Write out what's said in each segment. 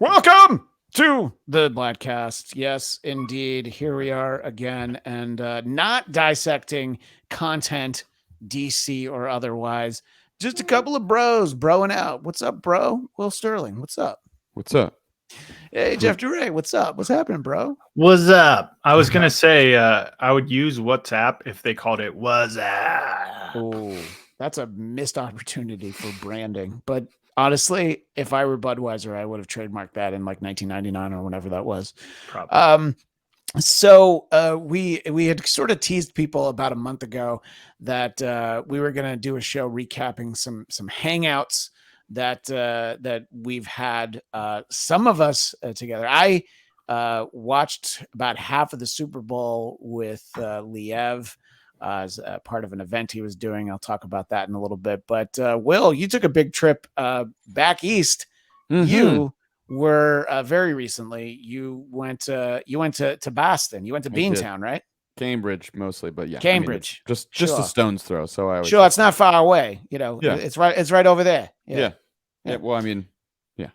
Welcome to the Bladtcast. Yes, indeed. Here we are again, and not dissecting content, DC or otherwise. Just a couple of bros broing out. What's up, bro? Will Sterling, what's up? What's up? Hey, Jeff DeRay, what's up? What's happening, bro? What's up? I was going to say I would use WhatsApp if they called it WhatsApp. Oh, that's a missed opportunity for branding. But honestly, if I were Budweiser, I would have trademarked that in like 1999 or whenever that was. Probably. So we had sort of teased people about a month ago that we were going to do a show recapping some hangouts that we've had, some of us together. I watched about half of the Super Bowl with Liev as part of an event he was doing. I'll talk about that in a little bit. But Will, you took a big trip back east. Mm-hmm. You were very recently. You went to Boston. You went to Beantown, right? Cambridge mostly, but yeah, Cambridge, I mean, just a stone's throw. So I sure it's not far away. You know, yeah. It's right over there. Yeah. Well, I mean, yeah.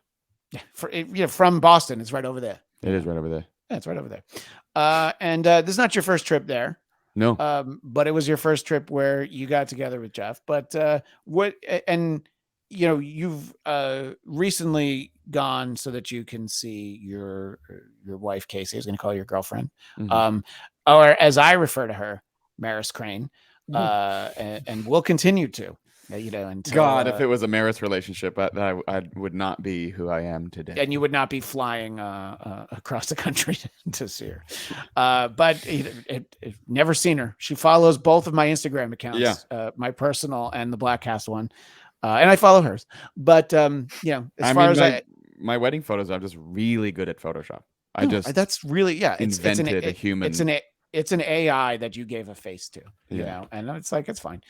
From Boston, it's right over there. It is right over there. Yeah, it's right over there. And this is not your first trip there. No. But it was your first trip where you got together with Jeff. But you've recently gone so that you can see your wife, Casey. I was going to call her your girlfriend. Mm-hmm. Or as I refer to her, Maris Crane. And we'll continue to. Until, God, if it was a Maris relationship, I would not be who I am today. And you would not be flying across the country to see her. But never seen her. She follows both of my Instagram accounts, my personal and the Bladtcast one. And I follow hers. But, my wedding photos, I'm just really good at Photoshop. That's really, invented a human. It's an AI that you gave a face to, and it's like, it's fine.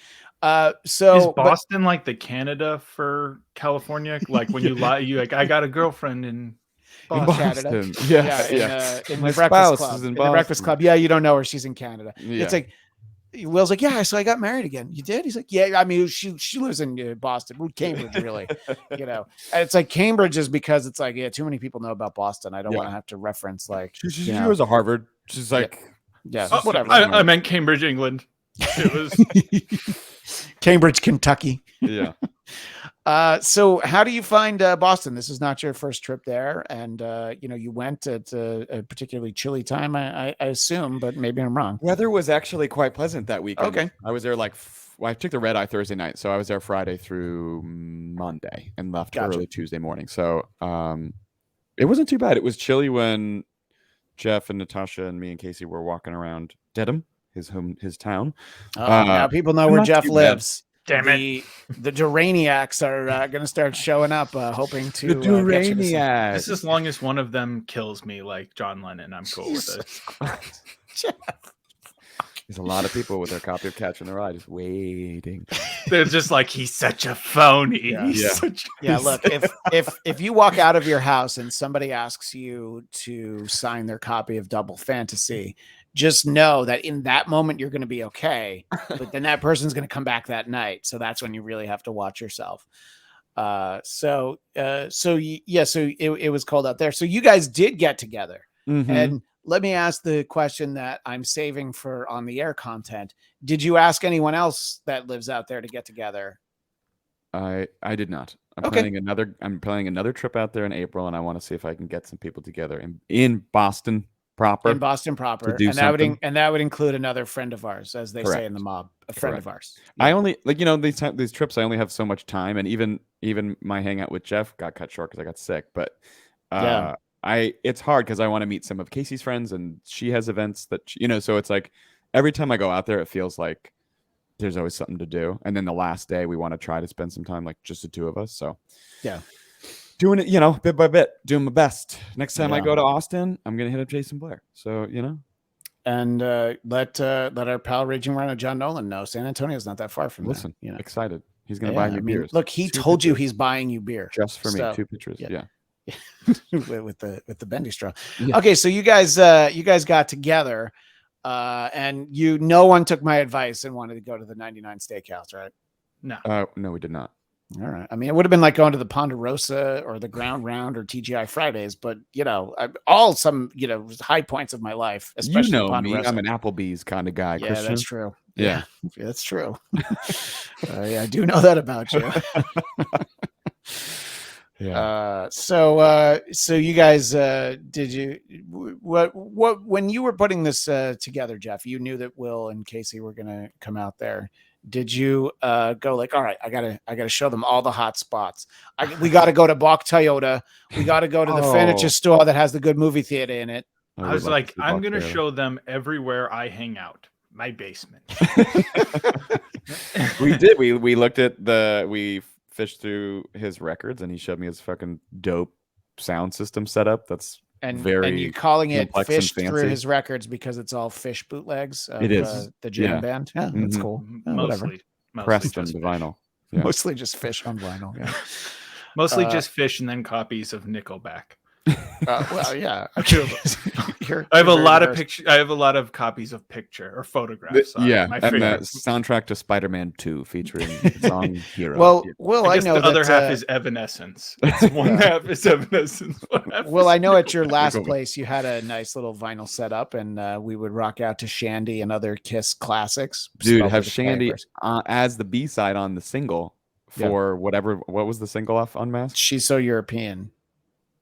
So is Boston like the Canada for California? Like when you lie, you like, I got a girlfriend in Boston. In the Breakfast Club. In the Breakfast Club. Yeah, you don't know her. She's in Canada. Yeah. It's like, Will's like, yeah, so I got married again. You did? He's like, yeah, I mean, she lives in Boston, Cambridge, really, And it's like Cambridge is because it's like, too many people know about Boston. I don't want to have to reference like, she was a Harvard. She's like, whatever. I meant Cambridge, England. It was Cambridge, Kentucky. Yeah. So how do you find Boston? This is not your first trip there. And, you went at a particularly chilly time, I assume, but maybe I'm wrong. Weather was actually quite pleasant that weekend. Okay. I was there I took the red eye Thursday night. So I was there Friday through Monday and left early Tuesday morning. So it wasn't too bad. It was chilly when Jeff and Natasha and me and Casey were walking around Dedham, his town. Now people know where Jeff lives. Damn it. The Duraniacs are going to start showing up, hoping to. The Duraniacs. Just as long as one of them kills me like John Lennon, I'm cool with it. Jeff. There's a lot of people with their copy of Catcher in the Rye just waiting. They're just like, he's such a phony. Look, if you walk out of your house and somebody asks you to sign their copy of Double Fantasy, just know that in that moment you're going to be okay, but then that person's going to come back that night. So that's when you really have to watch yourself. So it was cold out there. So you guys did get together, and let me ask the question that I'm saving for on the air content. Did you ask anyone else that lives out there to get together? I did not. I'm planning another trip out there in April, and I want to see if I can get some people together in Boston proper. In Boston proper, and that would include another friend of ours, as they say in the mob, a friend of ours. Yeah. I only these trips. I only have so much time, and even my hangout with Jeff got cut short because I got sick. But it's hard because I want to meet some of Casey's friends, and she has events that so it's like every time I go out there, it feels like there's always something to do. And then the last day, we want to try to spend some time like just the two of us. So doing it, bit by bit, doing my best. Next time I go to Austin, I'm gonna hit up Jason Blair. So and let our pal Raging Rhino John Nolan know San Antonio's not that far from Listen, excited. He's gonna buy me beers. Look, he told you he's buying you beer just for me. 2 pitchers. Yeah. with the bendy straw. Yeah. Okay, so you guys got together, and no one took my advice and wanted to go to the 99 Steakhouse, right? No. No, we did not. All right. I mean, it would have been like going to the Ponderosa or the Ground Round or TGI Fridays, but all some high points of my life, especially You know me, Ponderosa. I'm an Applebee's kind of guy. Yeah, Christian. that's true. Yeah, that's true. Yeah, I do know that about you. Yeah. So you guys, did you what when you were putting this together, Jeff? You knew that Will and Casey were gonna come out there. Did you go like, all right, I gotta show them all the hot spots. We got to go to Bach Toyota. We got to go to the furniture store that has the good movie theater in it. I was like, I'm gonna show them everywhere I hang out. My basement. We did. We looked at we fished through his records, and he showed me his fucking dope sound system setup. That's and very you're calling it fished through his records because it's all Fish bootlegs of it is. the jam band. Yeah, that's cool. Mostly pressed on the vinyl. Yeah. Mostly just Fish on vinyl. Yeah. Mostly just Fish and then copies of Nickelback. Well, yeah. I have a lot of pictures. I have a lot of copies of Picture or photographs. And the soundtrack to Spider-Man 2 featuring the song Hero. Well, I know the other half is Evanescence. It's one half is Evanescence. Well, I know at your last place you had a nice little vinyl setup, and we would rock out to Shandy and other Kiss classics. Dude, have Shandy as the B-side on the single for whatever. What was the single off Unmasked? She's So European.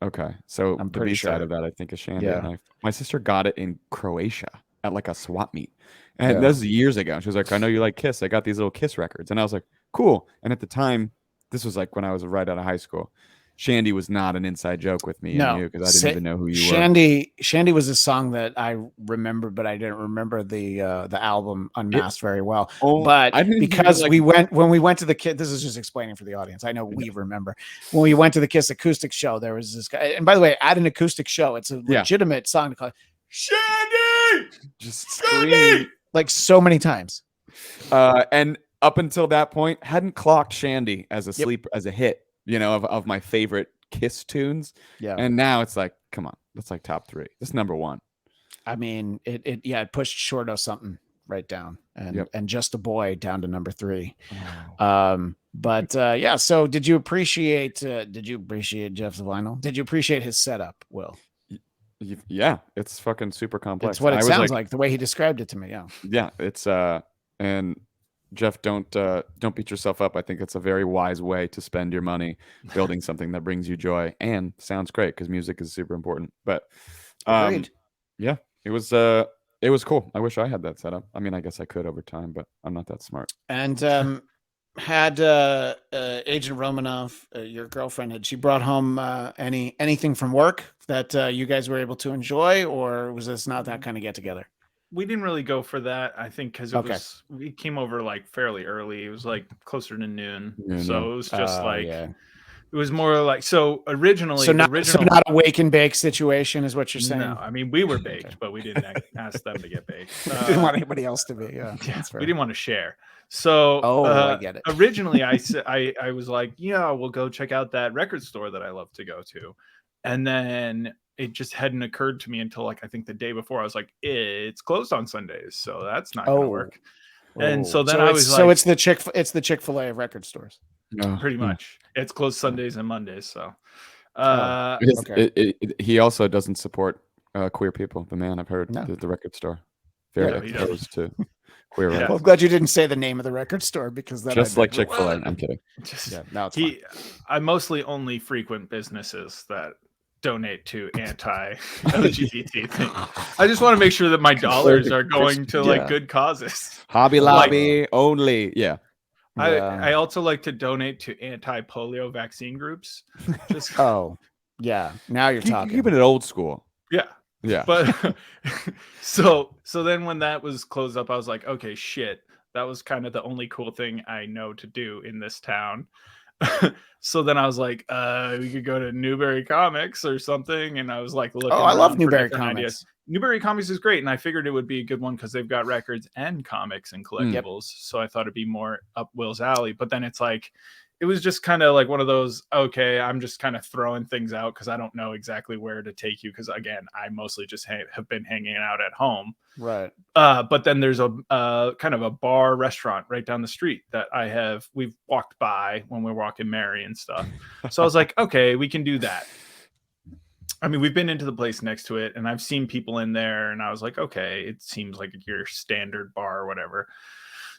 Okay, so I'm the pretty B-side sure of that, I think, is Shandy. Yeah. My sister got it in Croatia at like a swap meet. And this was years ago. She was like, I know you like Kiss. I got these little Kiss records. And I was like, cool. And at the time, this was like when I was right out of high school. Shandy was not an inside joke with me and you because I didn't even know who you were. Shandy was a song that I remember, but I didn't remember the album Unmasked very well. But because when we went to the Kiss, this is just explaining for the audience. I know we remember when we went to the Kiss acoustic show. There was this guy, and by the way, at an acoustic show, it's a legitimate song to call Shandy. Just scream like so many times. And up until that point, hadn't clocked Shandy as a hit. Of my favorite Kiss tunes. Yeah. And now it's like, come on, that's like top 3. That's number 1. I mean, it pushed Short of Something right down and Just a Boy down to number 3. Oh. So did you appreciate Jeff's vinyl? Did you appreciate his setup, Will? Yeah, it's fucking super complex. It's what it sounds like the way he described it to me. Yeah, it's and Jeff, don't beat yourself up. I think it's a very wise way to spend your money building something that brings you joy and sounds great because music is super important. But yeah, it was cool. I wish I had that set up. I mean, I guess I could over time, but I'm not that smart. And had Agent Romanov, your girlfriend, had she brought home anything from work that you guys were able to enjoy, or was this not that kind of get together? We didn't really go for that, I think, because we came over like fairly early. It was like closer to noon, so it was just it was more like originally. So not a wake and bake situation, is what you're saying? No, I mean we were baked, but we didn't ask them to get baked. Didn't want anybody else to be. Yeah, we didn't want to share. So I get it. Originally, I was like, yeah, we'll go check out that record store that I love to go to, and then it just hadn't occurred to me until I think the day before. I was like, it's closed on Sundays, so that's not gonna work. And so then it's the Chick-fil-A of record stores. Pretty much. It's closed Sundays and Mondays. So he also doesn't support queer people. The man, I've heard the record store very opposed to queer. Well, I'm glad you didn't say the name of the record store because that just like Chick-fil-A. I'm kidding. Now it's fine. I mostly only frequent businesses that donate to anti-LGBT things. I just want to make sure that my dollars are going to like good causes. Hobby Lobby only. Yeah. I also like to donate to anti-polio vaccine groups. Just now you're talking. Keeping it old school. Yeah. But so then when that was closed up, I was like, okay, shit. That was kind of the only cool thing I know to do in this town. So then I was like, we could go to Newberry Comics or something. And I was like, looking. I love Newberry Comics. Ideas. Newberry Comics is great. And I figured it would be a good one because they've got records and comics and collectibles. So I thought it'd be more up Will's alley. But then it it was just kind of like one of those, okay, I'm just kind of throwing things out because I don't know exactly where to take you. Because again, I mostly just have been hanging out at home. Right. But then there's a kind of a bar restaurant right down the street that we've walked by when we're walking Mary and stuff. So I was like, okay, we can do that. I mean, we've been into the place next to it and I've seen people in there and I was like, okay, it seems like your standard bar or whatever.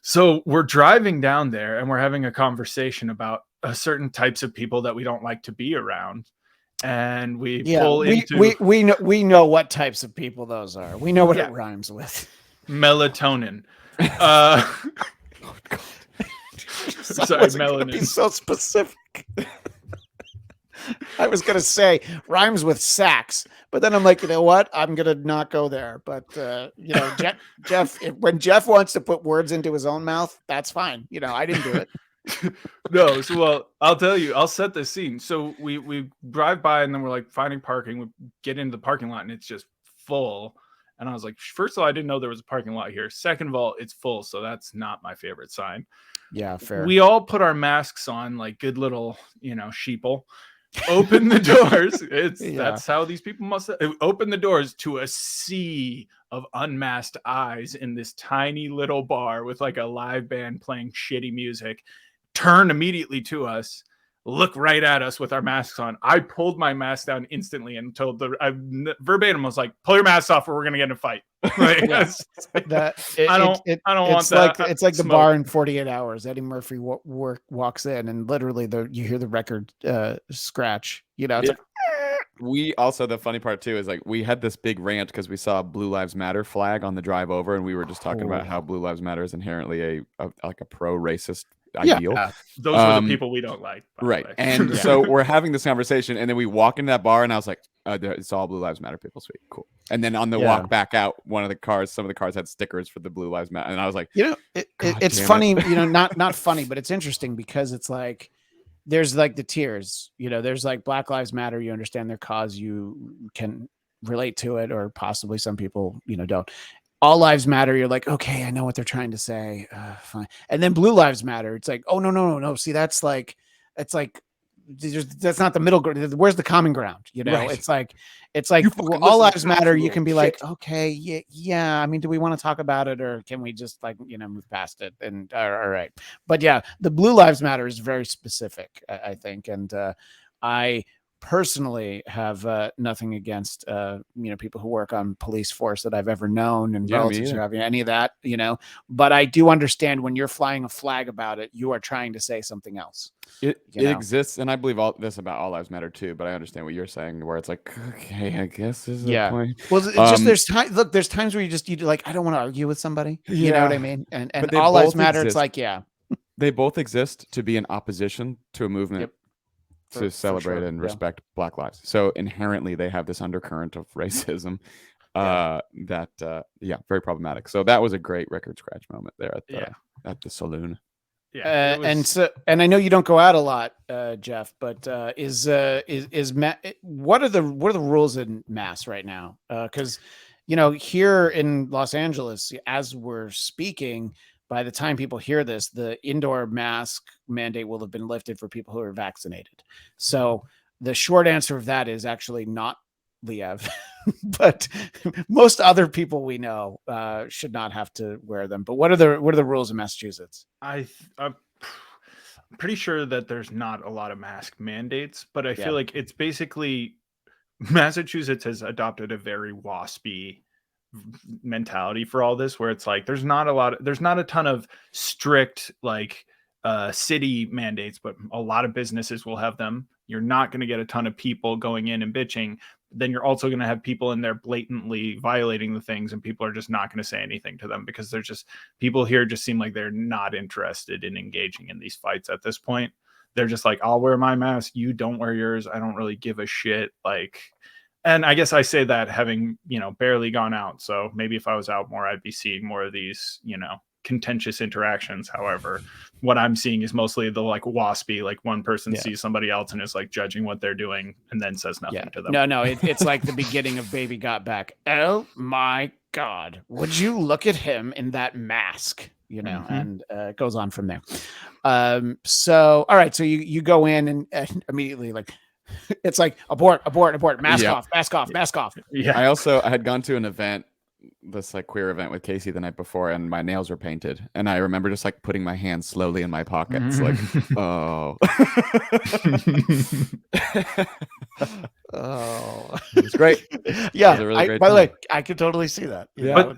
So we're driving down there and we're having a conversation about certain types of people that we don't like to be around. And we pull into we know what types of people those are. We know what it rhymes with. Melatonin. Sorry, melanin. Be so specific. I was gonna say rhymes with sax, but then I'm like, you know what? I'm gonna not go there. But Jeff, when Jeff wants to put words into his own mouth, that's fine. I didn't do it. No, so well, I'll tell you, I'll set the scene. So we drive by and then we're like finding parking. We get into the parking lot and it's just full. And I was like, first of all, I didn't know there was a parking lot here. Second of all, it's full, so that's not my favorite sign. Yeah, fair. We all put our masks on like good little, sheeple. Open the doors. That's how these people must open the doors to a sea of unmasked eyes in this tiny little bar with like a live band playing shitty music. Turn immediately to us, look right at us with our masks on. I pulled my mask down instantly and told verbatim was like, pull your mask off or we're gonna get in a fight. Like, I don't want that. It's like the bar in 48 Hours. Eddie Murphy walks in and literally you hear the record scratch. It's like, we also, the funny part too is like we had this big rant because we saw a Blue Lives Matter flag on the drive over, and we were just talking about how Blue Lives Matter is inherently a pro-racist ideal. Those are the people we don't like, right? And so we're having this conversation, and then we walk into that bar, and I was like, "It's all Blue Lives Matter people, sweet, cool." And then on the walk back out, some of the cars had stickers for the Blue Lives Matter, and I was like, it's funny, not funny, but it's interesting because it's like there's like the tiers, there's like Black Lives Matter. You understand their cause, you can relate to it, or possibly some people, don't. All lives matter. You're like, okay, I know what they're trying to say. Fine. And then Blue Lives Matter. It's like, oh no. See, that's like, that's not the middle ground. Where's the common ground? Right. It's like all lives matter. You can be like, okay, yeah. I mean, do we want to talk about it, or can we just like, move past it? And all right. But yeah, the Blue Lives Matter is very specific, I think. And I personally have nothing against people who work on police force that I've ever known and relatives who have any of that, but I do understand when you're flying a flag about it, you are trying to say something else. It exists, and I believe all this about all lives matter too, but I understand what you're saying where it's like, okay, I guess this is the point. Well, it's just there's times where you like, I don't want to argue with somebody, you know what I mean? And all lives matter. It's like, they both exist to be in opposition to a movement to celebrate and respect Black lives. So inherently they have this undercurrent of racism very problematic. So that was a great record scratch moment there at the saloon. Yeah. And I know you don't go out a lot, Jeff, but what are the rules in Mass right now? Because here in Los Angeles, as we're speaking, by the time people hear this, the indoor mask mandate will have been lifted for people who are vaccinated. So the short answer of that is actually not Liev, but most other people we know should not have to wear them. But what are the rules in Massachusetts? I'm pretty sure that there's not a lot of mask mandates, but I feel like it's basically Massachusetts has adopted a very waspy mentality for all this, where it's like there's not a ton of strict like city mandates, but a lot of businesses will have them. You're not going to get a ton of people going in and bitching. Then you're also going to have people in there blatantly violating the things, and people are just not going to say anything to them because they're just, people here just seem like they're not interested in engaging in these fights at this point. They're just like, I'll wear my mask, you don't wear yours, I don't really give a shit. Like, and I guess I say that having, barely gone out. So maybe if I was out more, I'd be seeing more of these, contentious interactions. However, what I'm seeing is mostly the like waspy, like one person sees somebody else and is like judging what they're doing and then says nothing to them. No, it's like the beginning of Baby Got Back. Oh my God, would you look at him in that mask? and it goes on from there. So, all right. So you go in and immediately like, it's like abort, mask off. Yeah. I had gone to an event, this like queer event with Casey the night before, and my nails were painted, and I remember just like putting my hands slowly in my pockets, like, oh, oh, it was great. Yeah. It was a really great By the time. way, I could totally see that. But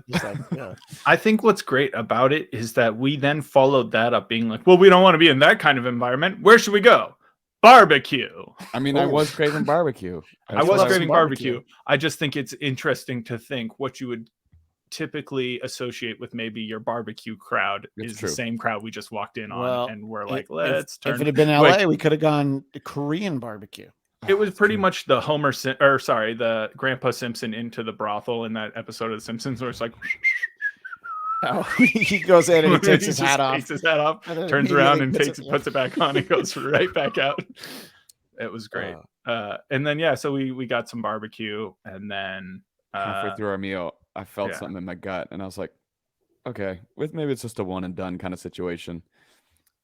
I think what's great about it is that we then followed that up being like, well, we don't want to be in that kind of environment. Where should we go? Barbecue. I mean, I was craving barbecue. I was craving barbecue. I just think it's interesting to think what you would typically associate with maybe your barbecue crowd is the same crowd we just walked in on, and we're like, let's turn. If it had been LA, we could have gone to Korean barbecue. It was pretty much the the Grandpa Simpson into the brothel in that episode of The Simpsons, where it's like, oh, he goes in and he takes his hat off. Takes his hat off, turns around and puts it back on, and goes right back out. It was great. And then so we got some barbecue, and then halfway through our meal, I felt something in my gut, and I was like, okay, maybe it's just a one and done kind of situation.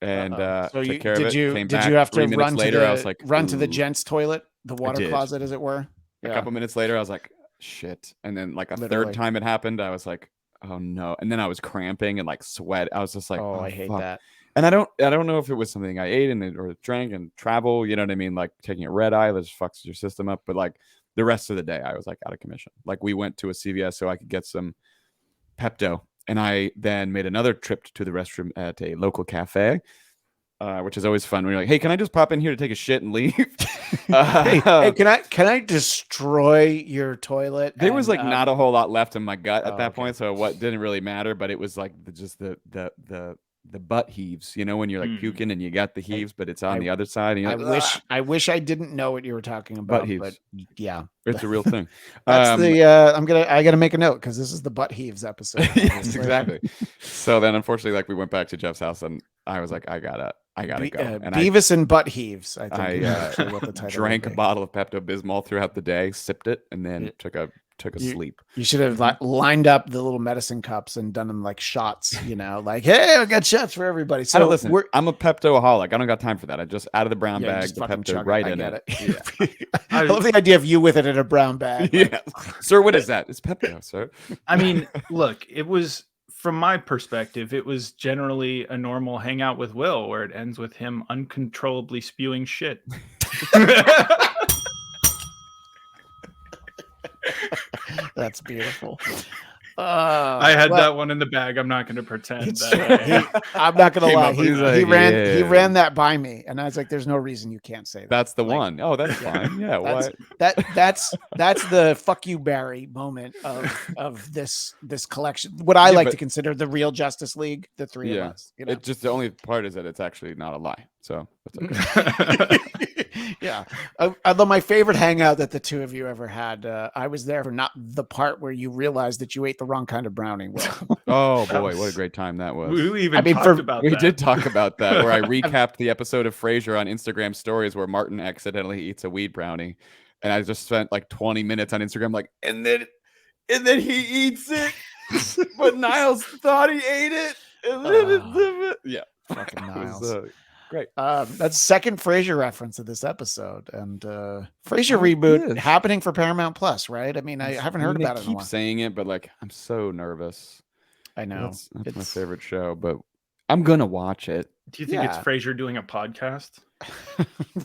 And so took care of it. Did you have to run later, I was like, run to the gents' toilet, the water closet, as it were? A couple minutes later, I was like, shit. And then like a third time it happened, I was like, oh no. And then I was cramping and like sweat. I was just like, oh I hate that. And I don't know if it was something I ate or drank and travel, you know what I mean? Like taking a red eye, that just fucks your system up. But like the rest of the day, I was like out of commission. Like we went to a CVS so I could get some Pepto. And I then made another trip to the restroom at a local cafe, which is always fun when you're like, hey, can I just pop in here to take a shit and leave? Hey, can I destroy your toilet? There was like not a whole lot left in my gut at that point, so what didn't really matter. But it was like just the Butt-Heaves, you know, when you're like puking and you got the heaves, but it's on the other side. And you're like, I wish I didn't know what you were talking about. Butt-Heaves. But yeah, it's a real thing. That's I gotta make a note because this is the Butt-Heaves episode. Yes, exactly. So then, unfortunately, like we went back to Jeff's house, and I was like, I gotta go. And Beavis and Butt-Heaves. I think I what the title drank a bottle of Pepto-Bismol throughout the day, sipped it, and then took a sleep. You should have lined up the little medicine cups and done them like shots, you know, like, hey, I got shots for everybody. So listen, I'm a Pepto-aholic. I don't got time for that. I just out of the brown bag, the Pepto right in it. Yeah. I love the idea of you with it in a brown bag. Like, yeah. Sir, what is that? It's Pepto, sir. I mean, look, it was, from my perspective, it was generally a normal hangout with Will where it ends with him uncontrollably spewing shit. That's beautiful. I had that one in the bag. I'm not going to pretend that. I'm not going to lie. He ran that by me, and I was like, "There's no reason you can't say that." That's the one. Oh, that's fine. Yeah, that's the fuck you, Barry moment of this collection. What I like to consider the real Justice League, the three of us. You know? It just the only part is that it's actually not a lie. So that's okay. Yeah. Although my favorite hangout that the two of you ever had, I was there for not the part where you realized that you ate the wrong kind of brownie. Oh boy, what a great time that was. We talked about that. We did talk about that, where I recapped the episode of Frasier on Instagram stories where Martin accidentally eats a weed brownie. And I just spent like 20 minutes on Instagram like, and then he eats it, but Niles thought he ate it. Yeah. Fucking Niles. Great. That's second Frasier reference of this episode, and Frasier reboot happening for Paramount Plus, right? I mean, I haven't heard about it in a while. Keep saying it, but like, I'm so nervous. I know that's my favorite show, but I'm gonna watch it. Do you think it's Frasier doing a podcast?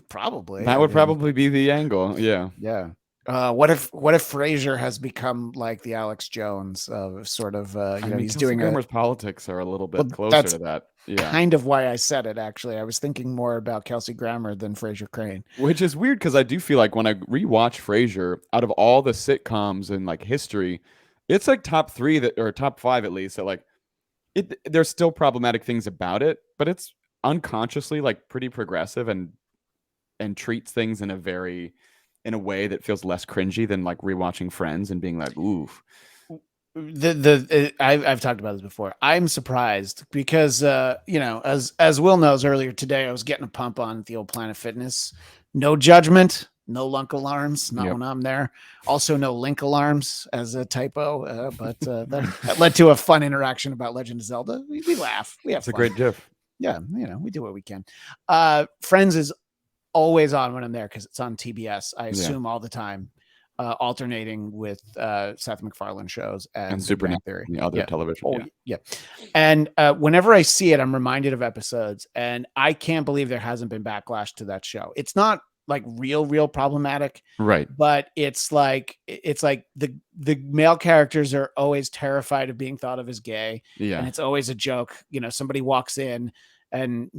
Probably. That would probably be the angle. Yeah. Yeah. What if Frasier has become like the Alex Jones of sort of he's doing Grammer's politics are a little bit closer to that. Yeah. Kind of why I said it, actually. I was thinking more about Kelsey Grammer than Frasier Crane. Which is weird because I do feel like when I rewatch Frasier, out of all the sitcoms in like history, it's like top 3 or top 5 at least that like there's still problematic things about it, but it's unconsciously like pretty progressive and treats things in a way that feels less cringy than like rewatching Friends and being like, oof. I've talked about this before. I'm surprised because as Will knows, earlier today I was getting a pump on the old Planet Fitness. No judgment, No lunk alarms, not Yep. when I'm there. Also, no link alarms as a typo, but that led to a fun interaction about Legend of Zelda. We laugh. We have It's a fun. great GIF. Yeah, we do what we can. Friends is always on when I'm there because it's on TBS. I assume all the time, alternating with Seth MacFarlane shows and Supernatural, Theory. the other television. Oh, yeah. And whenever I see it, I'm reminded of episodes, and I can't believe there hasn't been backlash to that show. It's not like real problematic, right? But it's like the male characters are always terrified of being thought of as gay, and it's always a joke. Somebody walks in, and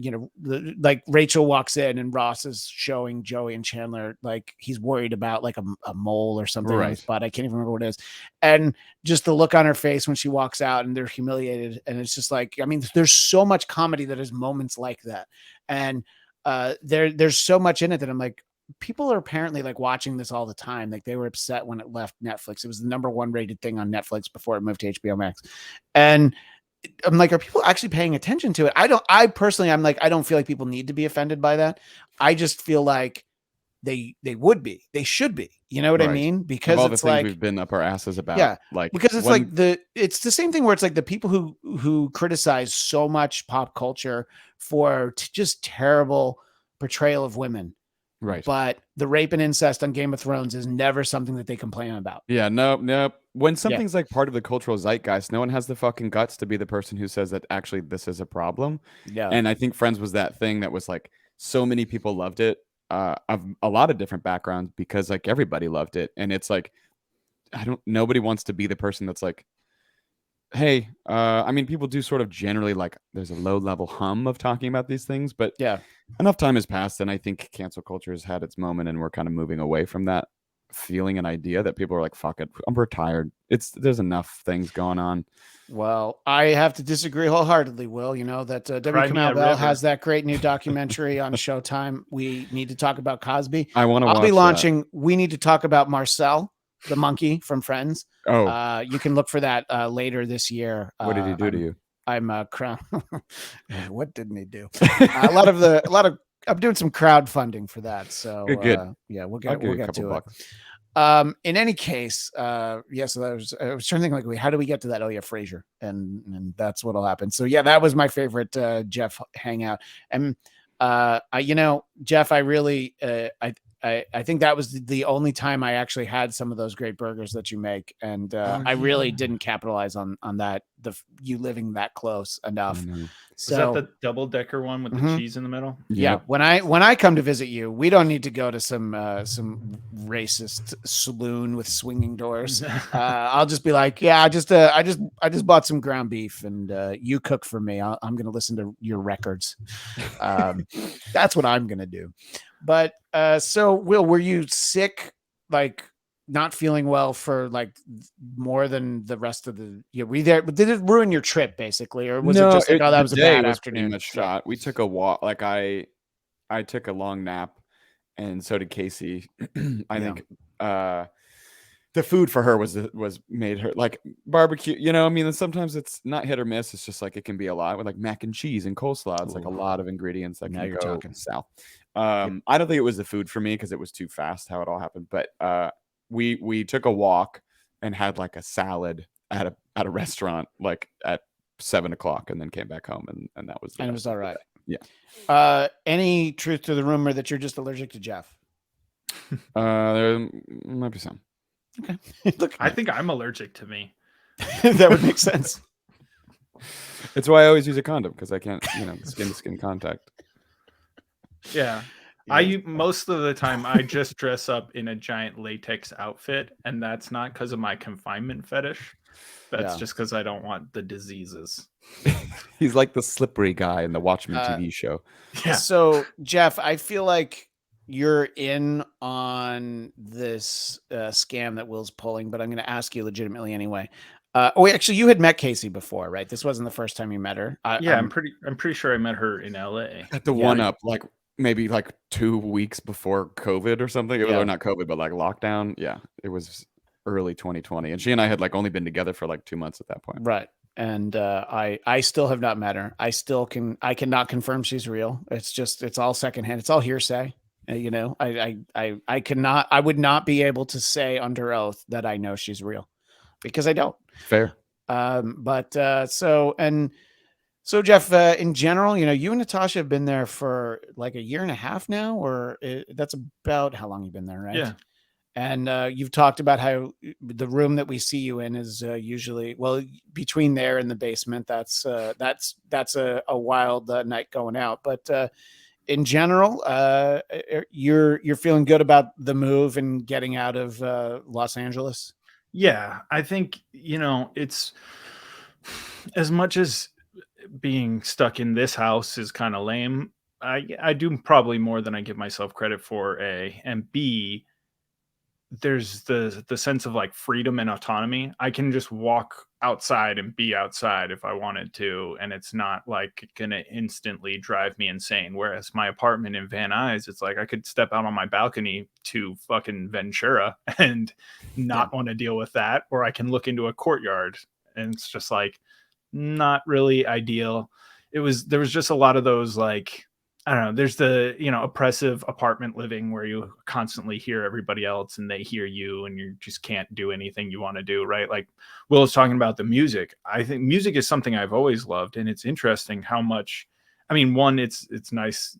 like Rachel walks in, and Ross is showing Joey and Chandler like he's worried about like a mole or something on his butt. I can't even remember what it is, and just the look on her face when she walks out, and they're humiliated, and it's just like, I mean, there's so much comedy that is moments like that, and there's so much in it that I'm like, people are apparently like watching this all the time. Like they were upset when it left Netflix. It was the #1 rated thing on Netflix before it moved to HBO Max. And I'm like, are people actually paying attention to it? I personally, I'm like, I don't feel like people need to be offended by that. I just feel like they should be, you know what I mean? Because of all it's the things like we've been up our asses about, because it's like it's the same thing where it's like the people who criticize so much pop culture for just terrible portrayal of women. Right. But the rape and incest on Game of Thrones is never something that they complain about. Yeah, no. When something's like part of the cultural zeitgeist, no one has the fucking guts to be the person who says that actually this is a problem. Yeah. And I think Friends was that thing that was like, so many people loved it, of a lot of different backgrounds, because like everybody loved it. And it's like, nobody wants to be the person that's like, hey, I mean, people do sort of generally like, there's a low level hum of talking about these things, but enough time has passed, and I think cancel culture has had its moment, and we're kind of moving away from that feeling and idea that people are like, fuck it, I'm retired. There's enough things going on. Well, I have to disagree wholeheartedly, Will. You know that W. Kamau Bell has that great new documentary on Showtime. We need to talk about Cosby. I'll be launching. We need to talk about Marcel, the monkey from Friends. Oh, you can look for that later this year. What did he do to you? I'm crown. What didn't he do? I'm doing some crowdfunding for that. So good. We'll get to it. In any case, so I was trying to think like, how do we get to that? Oh yeah, Frasier, and that's what'll happen. So yeah, that was my favorite Jeff hangout, and Jeff, I really I think that was the only time I actually had some of those great burgers that you make, and I really didn't capitalize on that. You living that close enough. So, is that the double-decker one with the cheese in the middle? Yeah. When I come to visit you, we don't need to go to some racist saloon with swinging doors. I'll just be like, I just bought some ground beef, and you cook for me. I'm gonna listen to your records. That's what I'm gonna do. But so Will, were you sick, like not feeling well for like more than the rest of the did it ruin your trip basically, or was it just like, that was a bad afternoon? Shot. We took a walk. Like I took a long nap, and so did Casey. I think the food for her was made her like barbecue. I mean, sometimes it's not hit or miss. It's just like it can be a lot with like mac and cheese and coleslaw. It's like a lot of ingredients that can go south. I don't think it was the food for me because it was too fast how it all happened. But we took a walk and had like a salad at a restaurant like at 7:00, and then came back home, and that was it was all right. Yeah. Any truth to the rumor that you're just allergic to Jeff? There might be some. Okay. Look, I think I'm allergic to me. That would make sense. It's why I always use a condom, because I can't, skin to skin contact. Yeah. Most of the time I just dress up in a giant latex outfit, and that's not because of my confinement fetish. That's just because I don't want the diseases. He's like the slippery guy in the Watchmen TV show. Yeah. So Jeff, I feel like you're in on this scam that Will's pulling, but I'm going to ask you legitimately anyway. Actually, you had met Casey before, right? This wasn't the first time you met her. I'm pretty sure I met her in LA at the One Up, like maybe like 2 weeks before COVID or something. Or not COVID, but like lockdown. Yeah, it was early 2020, and she and I had like only been together for like 2 months at that point. Right. And I still have not met her. I cannot confirm she's real. It's all secondhand. It's all hearsay. You know, I would not be able to say under oath that I know she's real, because I don't. Fair. So Jeff, in general, you know, you and Natasha have been there for like a year and a half now, or that's about how long you've been there, right? Yeah. And you've talked about how the room that we see you in is usually, well, between there and the basement. That's a wild night going out. But in general, you're feeling good about the move and getting out of Los Angeles. Yeah, I think, you know, it's as much as being stuck in this house is kind of lame. I do probably more than I give myself credit for, A, and B, there's the sense of like freedom and autonomy. I can just walk outside and be outside if I wanted to, and it's not like gonna instantly drive me insane. Whereas my apartment in Van Nuys, it's like I could step out on my balcony to fucking Ventura and not want to deal with that, or I can look into a courtyard, and it's just like not really ideal. There was just a lot of those, like, I don't know, there's the, you know, oppressive apartment living where you constantly hear everybody else and they hear you and you just can't do anything you want to do, right? Like Will was talking about the music. I think music is something I've always loved, and it's interesting how much, I mean, one, it's nice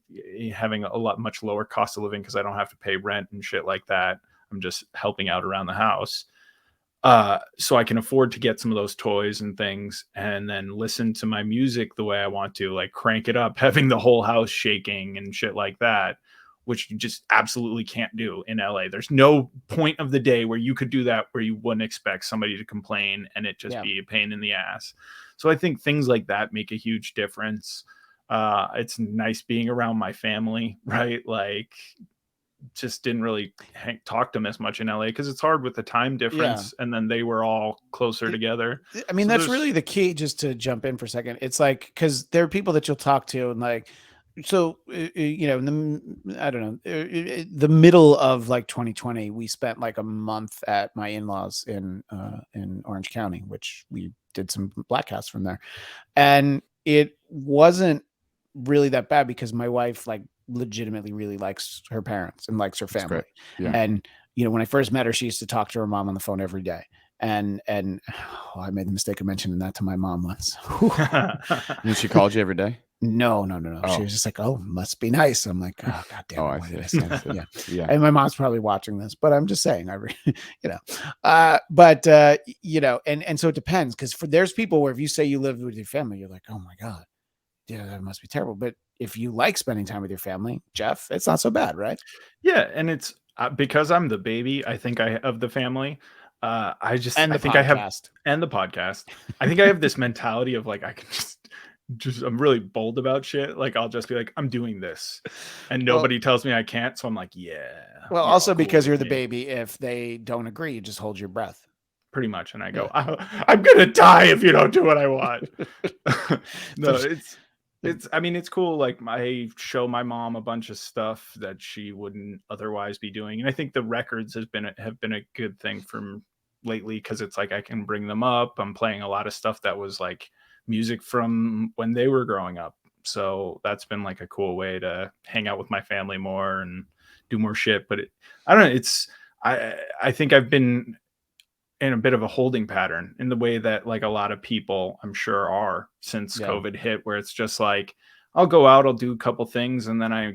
having a much lower cost of living because I don't have to pay rent and shit like that. I'm just helping out around the house. So I can afford to get some of those toys and things and then listen to my music the way I want to, like crank it up, having the whole house shaking and shit like that, which you just absolutely can't do in LA. There's no point of the day where you could do that where you wouldn't expect somebody to complain and it just be a pain in the ass. So I think things like that make a huge difference. It's nice being around my family, right? Like, just didn't really talk to them as much in LA because it's hard with the time difference. And then they were all closer together. I mean, so that's really the key, just to jump in for a second. It's like, because there are people that you'll talk to and like, so, you know, I don't know, the middle of like 2020, we spent like a month at my in-laws in Orange County, which we did some Bladtcast from there. And it wasn't really that bad because my wife like legitimately really likes her parents and likes her family. And you know, when I first met her, she used to talk to her mom on the phone every day. And I made the mistake of mentioning that to my mom once. And she called you every day? No. Oh. She was just like, "Oh, must be nice." I'm like, "Oh, God damn it, why did I say that?" Yeah. And my mom's probably watching this, but I'm just saying, you know, you know, and so it depends, because there's people where if you say you live with your family, you're like, "Oh my God, yeah, that must be terrible." But if you like spending time with your family, Jeff, it's not so bad, right? Yeah, and it's because I'm the baby, I think of the family. I think podcast. I have, and the podcast. I think I have this mentality of like I can just I'm really bold about shit. Like I'll just be like, I'm doing this, and nobody tells me I can't. So I'm like, yeah. Well, also because you're the baby, if they don't agree, you just hold your breath. Pretty much, and I go, I'm gonna die if you don't do what I want. No, it's I mean, it's cool. Like I show my mom a bunch of stuff that she wouldn't otherwise be doing, and I think the records have been a good thing from lately, because it's like I can bring them up. I'm playing a lot of stuff that was like music from when they were growing up, so that's been like a cool way to hang out with my family more and do more shit. But I don't know, I think I've been in a bit of a holding pattern in the way that like a lot of people I'm sure are since COVID hit, where it's just like, I'll go out, I'll do a couple things, and then I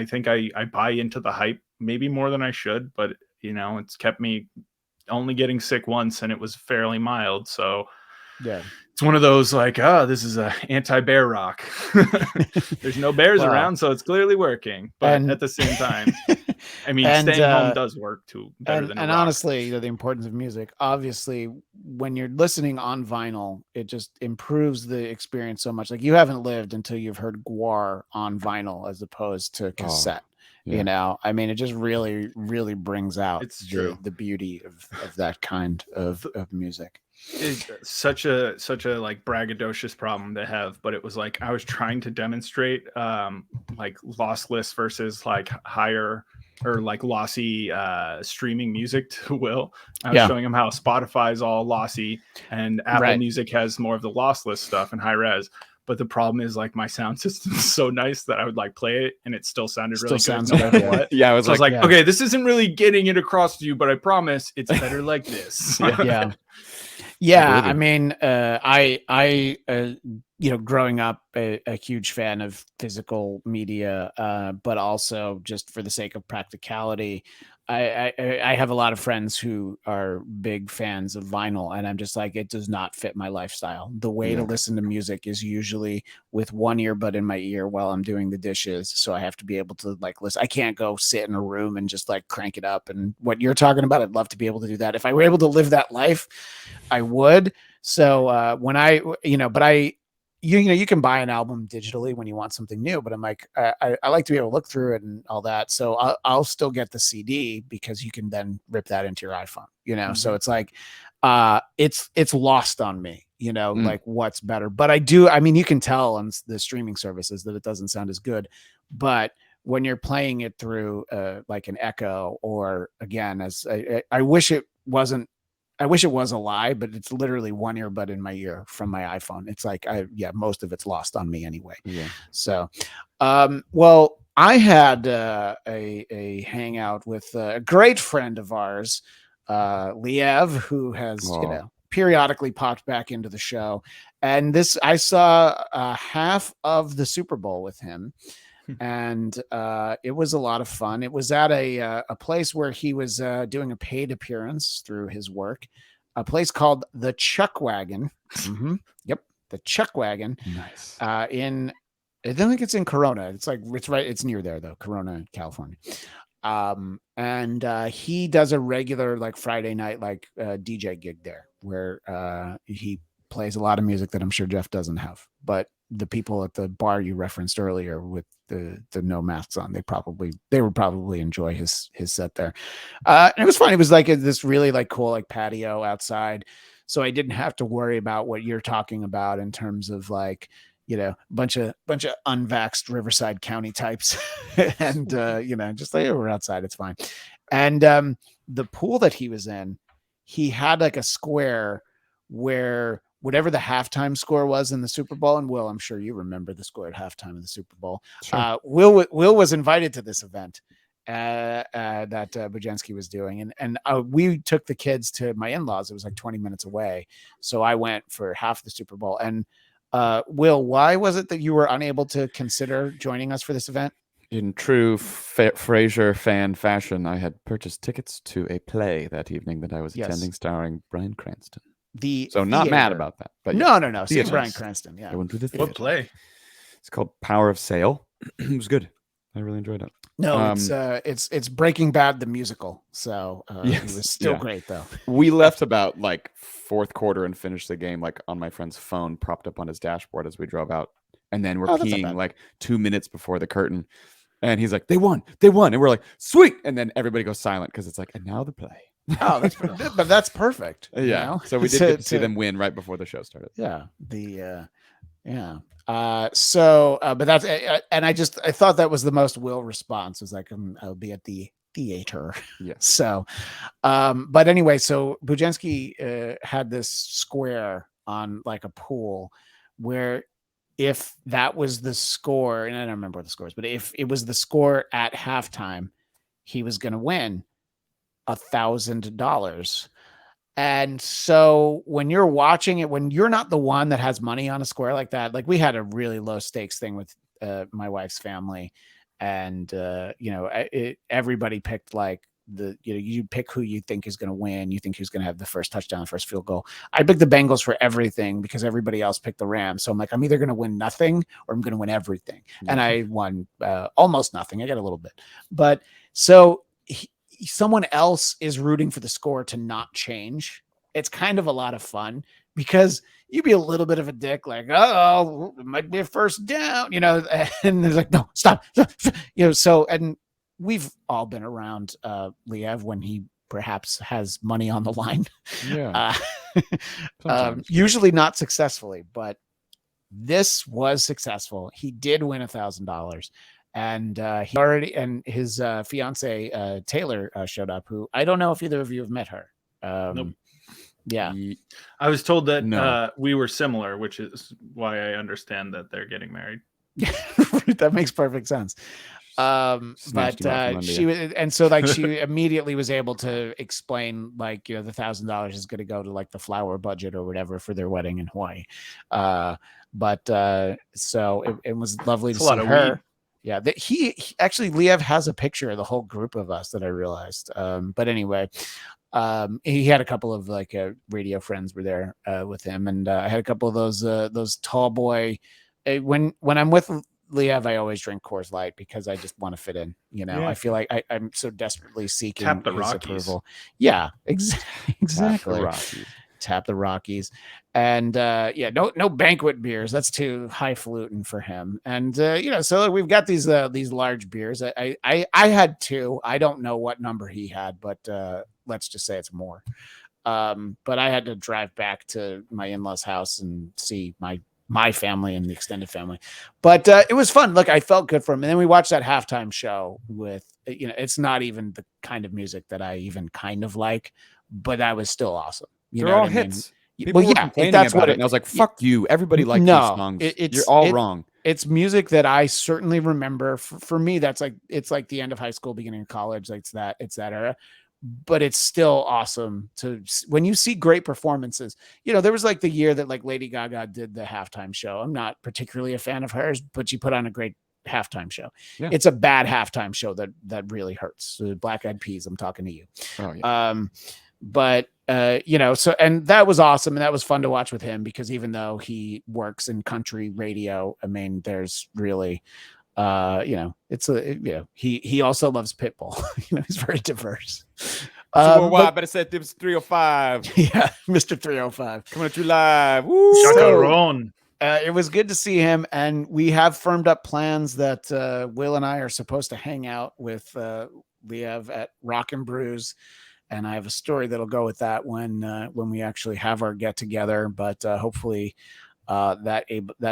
think I buy into the hype maybe more than I should, but you know, it's kept me only getting sick once and it was fairly mild. So it's one of those like, this is a anti-bear rock. There's no bears around, so it's clearly working. But at the same time, I mean, staying home does work too better than a rock. And honestly, you know, the importance of music, obviously, when you're listening on vinyl, it just improves the experience so much. Like you haven't lived until you've heard Gwar on vinyl as opposed to cassette. You know, I mean, it just really, really brings out the beauty of that kind of music. It's such a like braggadocious problem to have, but it was like I was trying to demonstrate like lossless versus like higher or like lossy streaming music to Will. I was showing him how Spotify is all lossy and Apple Music has more of the lossless stuff and high res. But the problem is like my sound system is so nice that I would like play it and it still sounded really sounds good no matter good, what. Yeah, I was So I was like, yeah. okay, this isn't really getting it across to you, but I promise it's better like this. Yeah. I mean, growing up a huge fan of physical media, but also just for the sake of practicality, I have a lot of friends who are big fans of vinyl, and I'm just like, it does not fit my lifestyle. The way to listen to music is usually with one earbud in my ear while I'm doing the dishes. So I have to be able to like listen. I can't go sit in a room and just like crank it up. And what you're talking about, I'd love to be able to do that. If I were able to live that life, I would. So when you can buy an album digitally when you want something new, but I'm like, I like to be able to look through it and all that. So I'll still get the CD because you can then rip that into your iPhone, So it's like, it's lost on me, like what's better. But you can tell on the streaming services that it doesn't sound as good, but when you're playing it through like an Echo, or again, as I wish it wasn't. I wish it was a lie, but it's literally one earbud in my ear from my iPhone. It's like, most of it's lost on me anyway. Yeah. So, well, I had a hangout with a great friend of ours, Liev, who has, periodically popped back into the show. And I saw half of the Super Bowl with him. And it was a lot of fun. It was at a place where he was doing a paid appearance through his work, a place called the Chuck Wagon. Mm-hmm. Yep, the Chuck Wagon. Nice. I don't think it's in Corona. It's near there though, Corona, California. And he does a regular like Friday night like DJ gig there, where he plays a lot of music that I'm sure Jeff doesn't have, but the people at the bar you referenced earlier with the no masks on, they would probably enjoy his set there. And it was fun. It was like this really like cool like patio outside, so I didn't have to worry about what you're talking about in terms of like bunch of unvaxxed Riverside County types, and just like, we're outside, it's fine. And the pool that he was in, he had like a square where whatever the halftime score was in the Super Bowl, and Will, I'm sure you remember the score at halftime of the Super Bowl. Sure. Will was invited to this event that Bujanski was doing, and we took the kids to my in-laws. It was like 20 minutes away, so I went for half the Super Bowl. And Will, why was it that you were unable to consider joining us for this event? In true Frasier fan fashion, I had purchased tickets to a play that evening that I was attending, starring Bryan Cranston. Not mad about that, but no. See Bryan Cranston. Yeah. I went to the theater. What play? It's called Power of Sale. It was good. I really enjoyed it. No, it's Breaking Bad the musical. So it was still great though. We left about like fourth quarter and finished the game like on my friend's phone, propped up on his dashboard as we drove out, and then we're peeing like 2 minutes before the curtain, and he's like, "They won," and we're like, "Sweet!" And then everybody goes silent because it's like, and now the play. Oh, that's perfect. Yeah. So we did get to see them win right before the show started. Yeah. But that's, and I thought that was the most Will response, was like, I'll be at the theater. Yeah. So, but anyway, so Bujanski had this square on like a pool where if that was the score, and I don't remember what the score is, but if it was the score at halftime, he was going to win $1,000. And so when you're watching it, when you're not the one that has money on a square like that, like we had a really low stakes thing with my wife's family, and everybody picked like you pick who you think is going to win. You think who's going to have the first touchdown, the first field goal. I picked the Bengals for everything because everybody else picked the Rams. So I'm like, I'm either going to win nothing or I'm going to win everything. And I won almost nothing. I got a little bit, but so someone else is rooting for the score to not change. It's kind of a lot of fun because you'd be a little bit of a dick, like, oh, it might be a first down, and there's like, no, stop. So, and we've all been around Liev when he perhaps has money on the line. Yeah. Usually not successfully, but this was successful. He did win $1,000. And his fiance Taylor showed up, who I don't know if either of you have met her. Nope. Yeah. I was told that No. we were similar, which is why I understand that they're getting married. That makes perfect sense. Snatched him out from under She you. was, and so like she immediately was able to explain like, the $1,000 is going to go to like the flower budget or whatever for their wedding in Hawaii. So it was lovely It's to a lot see of her. weed. Yeah, that he actually, Liev has a picture of the whole group of us that I realized. But anyway, he had a couple of like radio friends were there with him, and I had a couple of those tall boy. When I'm with Liev, I always drink Coors Light because I just want to fit in. Yeah. I feel like I'm so desperately seeking Tap the his Rockies. approval. Yeah, exactly. Tap the Rockies. And no banquet beers. That's too highfalutin for him. And so we've got these large beers. I had two. I don't know what number he had, but let's just say it's more. But I had to drive back to my in-laws' house and see my family and the extended family. But it was fun. Look, I felt good for him. And then we watched that halftime show with, it's not even the kind of music that I even kind of like, but that was still awesome. They're all hits. People were complaining that's about it, and I was like, "Fuck you! Everybody likes these songs. You're all wrong." It's music that I certainly remember. For me, it's like the end of high school, beginning of college. Like it's that era. But it's still awesome when you see great performances. There was like the year that like Lady Gaga did the halftime show. I'm not particularly a fan of hers, but she put on a great halftime show. Yeah. It's a bad halftime show that really hurts. Black Eyed Peas, I'm talking to you. Oh, yeah. But so, and that was awesome. And that was fun to watch with him because even though he works in country radio, I mean, there's really, he also loves Pitbull. He's very diverse. Better say it was 305. Yeah, Mr. 305 coming at you live. Woo! Chacarron. It was good to see him, and we have firmed up plans that Will and I are supposed to hang out with Liev at Rock and Brews. And I have a story that'll go with that when we actually have our get together, but hopefully that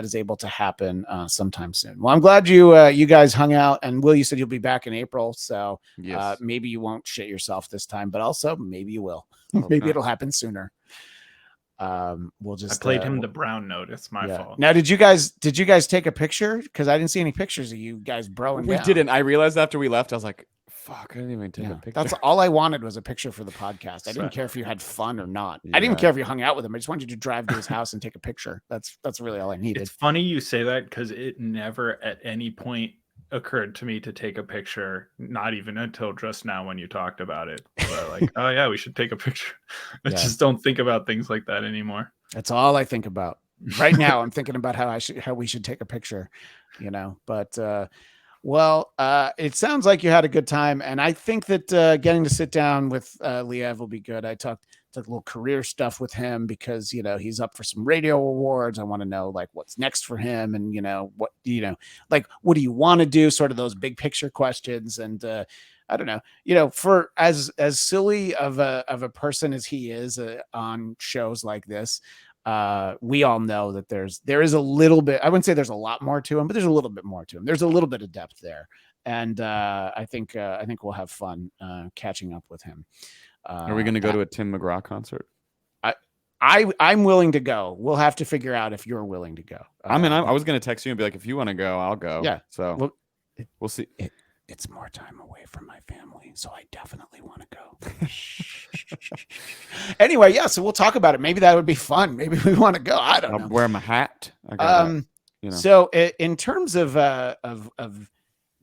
is able to happen sometime soon. Well, I'm glad you guys hung out, and Will, you said you'll be back in April, so yes. Maybe you won't shit yourself this time, but also maybe you will. Maybe it'll happen sooner. We'll just. I played him the brown note. It's my fault. Now, did you guys take a picture? Because I didn't see any pictures of you guys broing. We didn't. I realized after we left, I was like, fuck, I didn't even take a picture. That's all I wanted was a picture for the podcast. I didn't care if you had fun or not. I didn't care if you hung out with him. I just wanted you to drive to his house and take a picture. That's really all I needed. It's funny you say that because it never at any point occurred to me to take a picture, not even until just now when you talked about it. But like, oh yeah, we should take a picture. I just don't think about things like that anymore. That's all I think about. Right now I'm thinking about how we should take a picture, but well, it sounds like you had a good time, and I think that getting to sit down with Liev will be good. I talked a little career stuff with him because he's up for some radio awards. I want to know like what's next for him, and what what do you want to do? Sort of those big picture questions, and I don't know. For as silly of a person as he is on shows like this. We all know that there is a little bit, I wouldn't say there's a lot more to him, but there's a little bit more to him. There's a little bit of depth there. And I think we'll have fun catching up with him. Are we going to go to a Tim McGraw concert? I'm willing to go. We'll have to figure out if you're willing to go. I was going to text you and be like, if you want to go, I'll go. Yeah. So we'll see. It's more time away from my family, so I definitely want to go. Anyway, so we'll talk about it. Maybe that would be fun. Maybe we want to go. I don't know. Wear my hat. So in terms of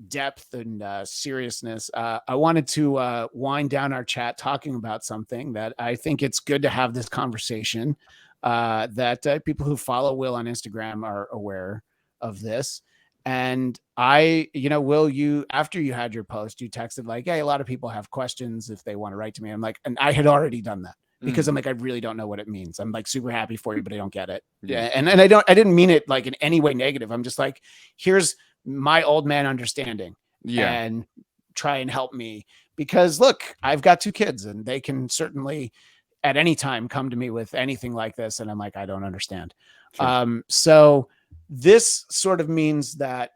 depth and seriousness, I wanted to wind down our chat talking about something that I think it's good to have this conversation. That people who follow Will on Instagram are aware of this. And Will, after you had your post, you texted like, hey, a lot of people have questions if they want to write to me. I'm like, and I had already done that because I'm like, I really don't know what it means. I'm like super happy for you, but I don't get it. Yeah. And I didn't mean it like in any way negative. I'm just like, here's my old man understanding and try and help me because look, I've got 2 kids and they can certainly at any time come to me with anything like this. And I'm like, I don't understand. Sure. So this sort of means that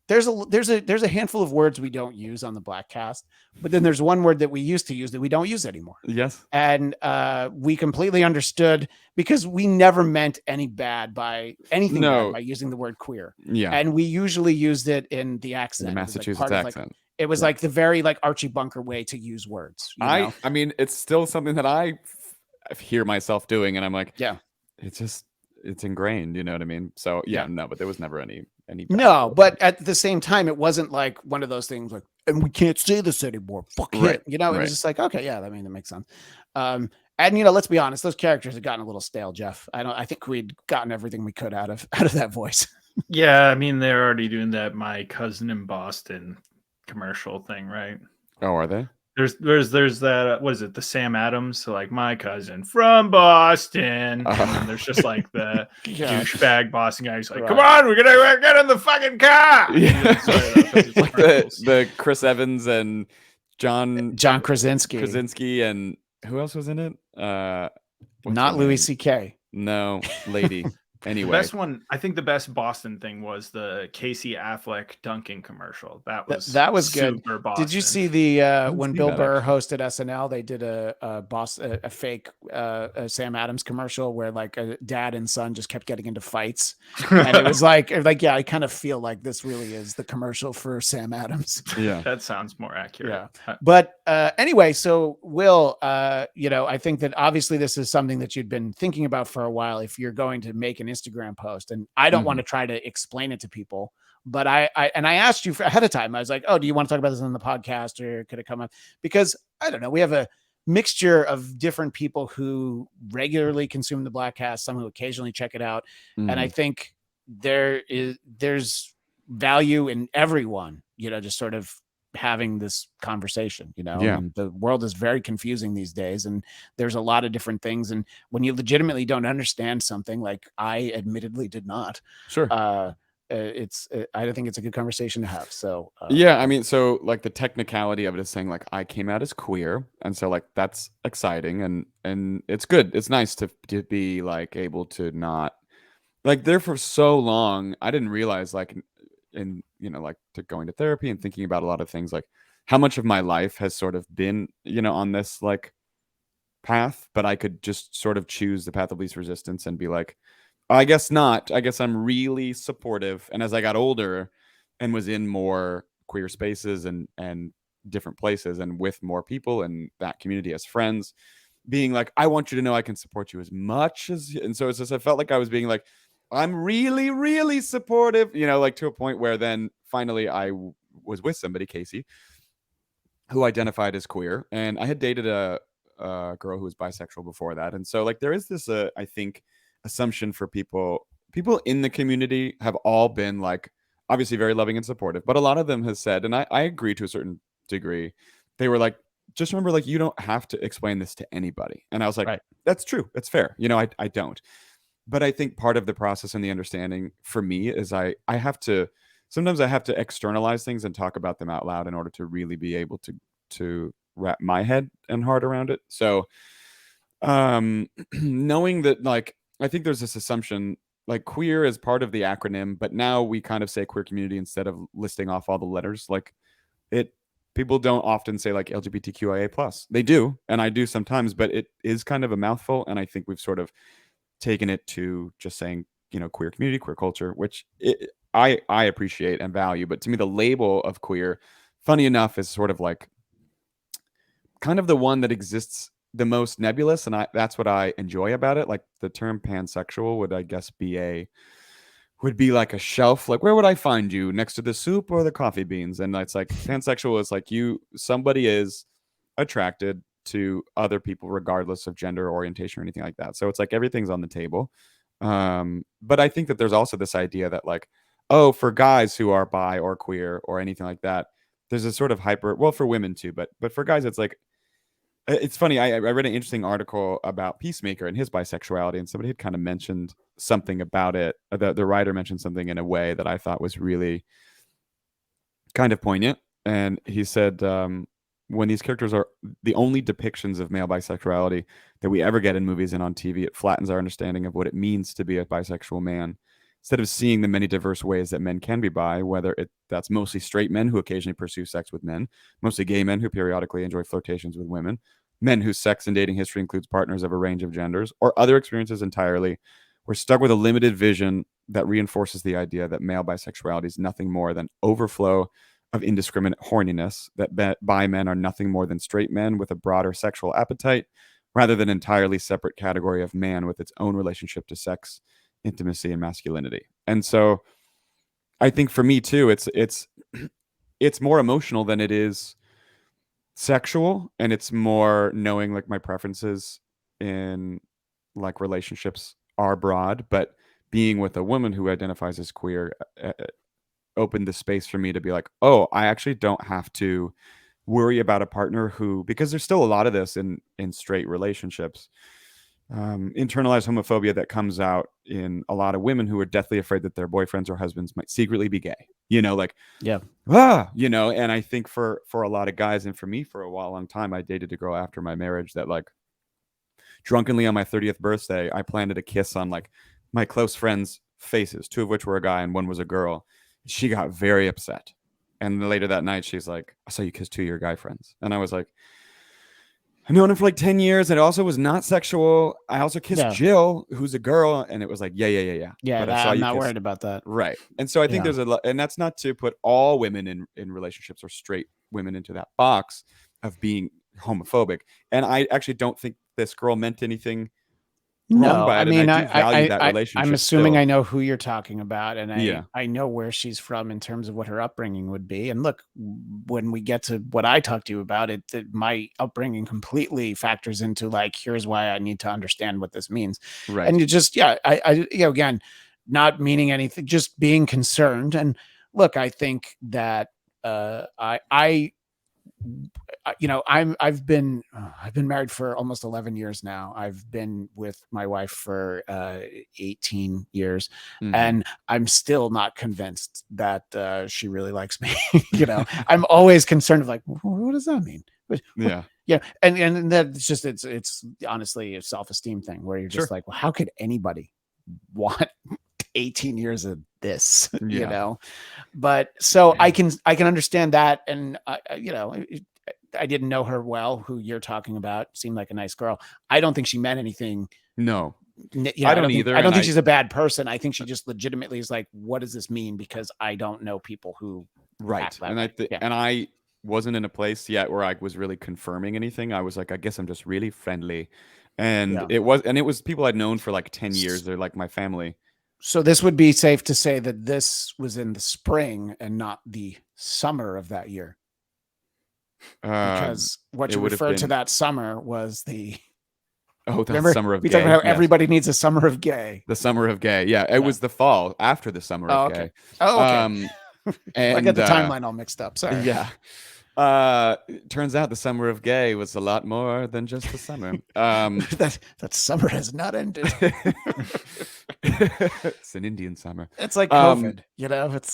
there's a handful of words we don't use on the Bladtcast, but then there's one word that we used to use that we don't use anymore. Yes. And we completely understood, because we never meant any bad by anything bad by using the word queer. Yeah. And we usually used it in the accent. The Massachusetts accent. It was like the very like Archie Bunker way to use words. I mean, it's still something that I hear myself doing, and I'm like, yeah, it's ingrained. You know what I mean? So no, but there was never any. No, but at the same time, it wasn't like one of those things like, and we can't say this anymore. Fuck it. You know, it was just like, okay, yeah, I mean, that makes sense. And let's be honest, those characters had gotten a little stale, Jeff. I think we'd gotten everything we could out of that voice. Yeah, I mean, they're already doing that My Cousin in Boston commercial thing, right? Oh, are they? There's that what is it, the Sam Adams, so like my cousin from Boston, and then there's just like the douchebag Boston guy who's like, come on, we're gonna get in the fucking car. Yeah. Like the Chris Evans and John Krasinski, and who else was in it? Not Louis C.K. No, lady. Anyway, the best one, I think the best Boston thing was the Casey Affleck Dunkin' commercial. That was good. Boston. Did you see the when Bill Burr hosted SNL? They did a fake Sam Adams commercial where like a dad and son just kept getting into fights, and it was like yeah, I kind of feel like this really is the commercial for Sam Adams. Yeah, that sounds more accurate. Yeah, but anyway, so Will, I think that obviously this is something that you'd been thinking about for a while. If you're going to make an Instagram post, and I don't want to try to explain it to people, but I asked you ahead of time. I was like, oh, do you want to talk about this on the podcast, or could it come up? Because I don't know, we have a mixture of different people who regularly consume the Bladtcast, some who occasionally check it out, and I think there's value in everyone, just sort of having this conversation. And the world is very confusing these days, and there's a lot of different things, and when you legitimately don't understand something, like I admittedly did not, I think it's a good conversation to have. So I mean, so like the technicality of it is saying like I came out as queer, and so like that's exciting, and it's good. It's nice to be like able to not like there for so long. I didn't realize like and like to going to therapy and thinking about a lot of things, like how much of my life has sort of been on this like path, but I could just sort of choose the path of least resistance and be like, I guess not. I guess I'm really supportive. And as I got older and was in more queer spaces and different places and with more people and that community as friends, being like, I want you to know I can support you as much as, and so it's just I felt like I was being like, I'm really, really supportive, like to a point where then finally I was with somebody, Casey, who identified as queer. And I had dated a girl who was bisexual before that. And so like there is this, I think, assumption for people in the community have all been like, obviously very loving and supportive, but a lot of them has said, and I agree to a certain degree, they were like, just remember, like, you don't have to explain this to anybody. And I was like, right. That's true. That's fair. I don't. But I think part of the process and the understanding for me is sometimes I have to externalize things and talk about them out loud in order to really be able to wrap my head and heart around it. So knowing that, like, I think there's this assumption like queer is part of the acronym, but now we kind of say queer community instead of listing off all the letters. Like people don't often say like LGBTQIA plus. They do, and I do sometimes, but it is kind of a mouthful. And I think we've sort of taken it to just saying, queer community, queer culture, which I appreciate and value. But to me, the label of queer, funny enough, is sort of like kind of the one that exists the most nebulous. And that's what I enjoy about it. Like the term pansexual would, I guess, be like a shelf. Like, where would I find you? Next to the soup or the coffee beans? And it's like pansexual is like somebody is attracted to other people regardless of gender or orientation or anything like that. So it's like everything's on the table. But I think that there's also this idea that like, oh, for guys who are bi or queer or anything like that, there's a sort of for women too, but for guys, it's like, it's funny. I read an interesting article about Peacemaker and his bisexuality, and somebody had kind of mentioned something about it. The writer mentioned something in a way that I thought was really kind of poignant. And he said, when these characters are the only depictions of male bisexuality that we ever get in movies and on TV, it flattens our understanding of what it means to be a bisexual man. instead of seeing the many diverse ways that men can be bi, whether that's mostly straight men who occasionally pursue sex with men, mostly gay men who periodically enjoy flirtations with women, men whose sex and dating history includes partners of a range of genders, or other experiences entirely, we're stuck with a limited vision that reinforces the idea that male bisexuality is nothing more than overflow of indiscriminate horniness, that bi men are nothing more than straight men with a broader sexual appetite, rather than entirely separate category of man with its own relationship to sex, intimacy, and masculinity. And so I think for me too, it's more emotional than it is sexual, and it's more knowing like my preferences in like relationships are broad, but being with a woman who identifies as queer opened the space for me to be like, oh, I actually don't have to worry about a partner who, because there's still a lot of this in straight relationships, internalized homophobia that comes out in a lot of women who are deathly afraid that their boyfriends or husbands might secretly be gay, like, yeah, and I think for a lot of guys, and for me for a long time, I dated a girl after my marriage that like drunkenly on my 30th birthday, I planted a kiss on like my close friends' faces, 2 of which were a guy and 1 was a girl. She got very upset. And later that night, she's like, I saw you kiss 2 of your guy friends. And I was like, I've known him for like 10 years. And it also was not sexual. I also kissed Jill, who's a girl. And it was like, yeah. Yeah, but I saw I'm you not kiss. worried about that. Right. And so I think there's a lot, and that's not to put all women in relationships or straight women into that box of being homophobic. And I actually don't think this girl meant anything wrong by it. I mean, and I do value that relationship. I'm assuming still. I know who you're talking about, and Yeah. I know where she's from in terms of what her upbringing would be. And look, when we get to what I talked to you about, my upbringing completely factors into like, here's why I need to understand what this means. Right. And you just, again, not meaning anything, just being concerned. And look, I think that I've been married for almost 11 years now. I've been with my wife for 18 years, and I'm still not convinced that she really likes me. I'm always concerned of like, what does that mean? Yeah. And that's just, it's honestly a self-esteem thing where you're just like, well, how could anybody want 18 years of this, but so I can understand that. And I didn't know her well, who you're talking about. Seemed like a nice girl. I don't think she meant anything. No, I don't either. I don't think she's a bad person. I think she just legitimately is like, what does this mean? Because I don't know people who act that way. And I wasn't in a place yet where I was really confirming anything. I was like, I guess I'm just really friendly. And it was people I'd known for like 10 years. They're like my family. So this would be safe to say that this was in the spring and not the summer of that year. Because what you referred to that summer was the summer of we gay. talked about how everybody needs a summer of gay. The summer of gay. Yeah, it was the fall after the summer of gay. Oh, okay. And I got the timeline all mixed up. Sorry. Yeah. Turns out the summer of gay was a lot more than just the summer. That summer has not ended. It's an Indian summer. It's like COVID, it's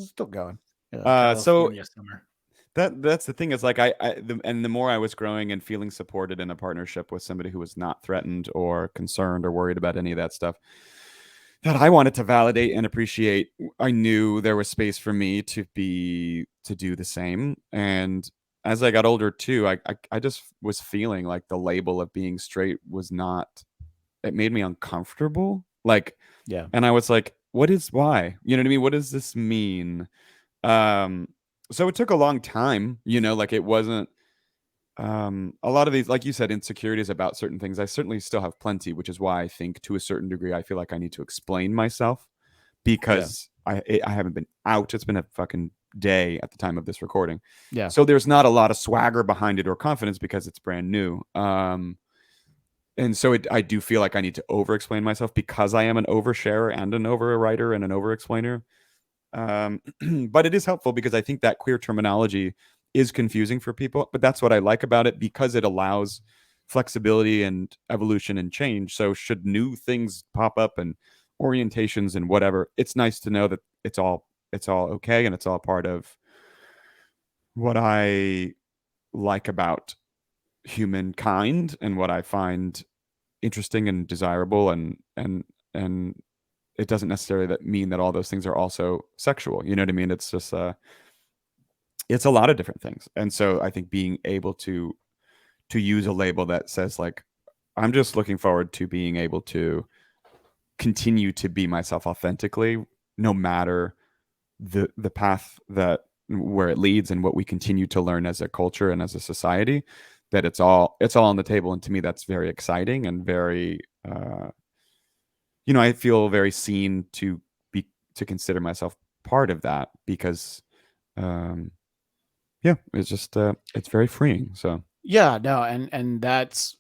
still going. So summer. That's the thing is like and the more I was growing and feeling supported in a partnership with somebody who was not threatened or concerned or worried about any of that stuff that I wanted to validate and appreciate, I knew there was space for me to do the same. And as I got older too, I just was feeling like the label of being straight it made me uncomfortable. Like, and I was like, why? You know what I mean? What does this mean? So it took a long time, like it wasn't a lot of these, like you said, insecurities about certain things. I certainly still have plenty, which is why I think to a certain degree, I feel like I need to explain myself because I haven't been out. It's been a fucking day at the time of this recording. Yeah. So there's not a lot of swagger behind it or confidence because it's brand new. And so I do feel like I need to over-explain myself because I am an oversharer and an over-writer and an over-explainer. But it is helpful because I think that queer terminology is confusing for people, but that's what I like about it because it allows flexibility and evolution and change. So should new things pop up and orientations and whatever, it's nice to know that it's all okay and it's all part of what I like about humankind and what I find interesting and desirable and it doesn't necessarily mean that all those things are also sexual. You know what I mean? It's just it's a lot of different things. And so I think being able to use a label that says like, I'm just looking forward to being able to continue to be myself authentically, no matter the path that where it leads and what we continue to learn as a culture and as a society, that it's all on the table. And to me, that's very exciting and very, I feel very seen to consider myself part of that because, it's just, it's very freeing. So. Yeah, no, and that's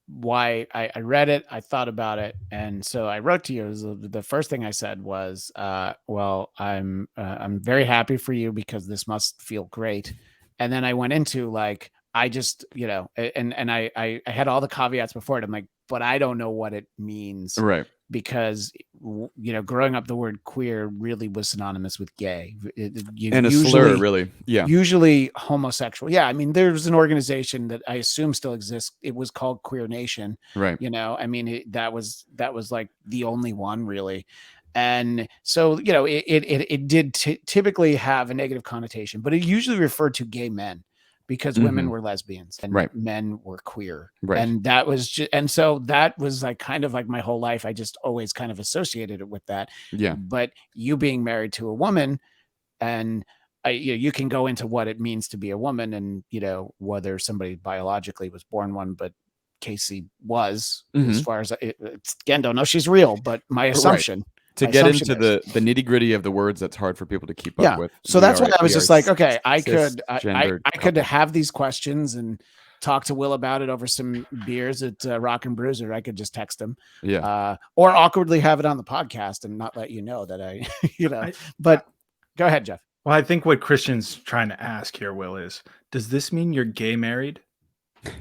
why I read it, I thought about it, and so I wrote to you. The first thing I said was, well, I'm very happy for you because this must feel great. And then I went into like, I just, and I had all the caveats before it. I'm like, but I don't know what it means. Right. Because, growing up, the word queer really was synonymous with gay. And a slur, really. Yeah. Usually homosexual. Yeah. I mean, there's an organization that I assume still exists. It was called Queer Nation. Right. I mean, that was like the only one really. And so, it did typically have a negative connotation, but it usually referred to gay men because women were lesbians and men were queer. Right. And that was and so that was like kind of like my whole life. I just always kind of associated it with that. Yeah. But you being married to a woman and you can go into what it means to be a woman and, whether somebody biologically was born one, but Casey was, as far as again, don't know she's real, but my assumption. Right. To get into the nitty gritty of the words, that's hard for people to keep up with. So that's why I was just like, okay, I could have these questions and talk to Will about it over some beers at Rock and Brews, or I could just text him. Yeah. Or awkwardly have it on the podcast and not let you know that I, but go ahead, Jeff. Well, I think what Christian's trying to ask here, Will, is, does this mean you're gay married? That's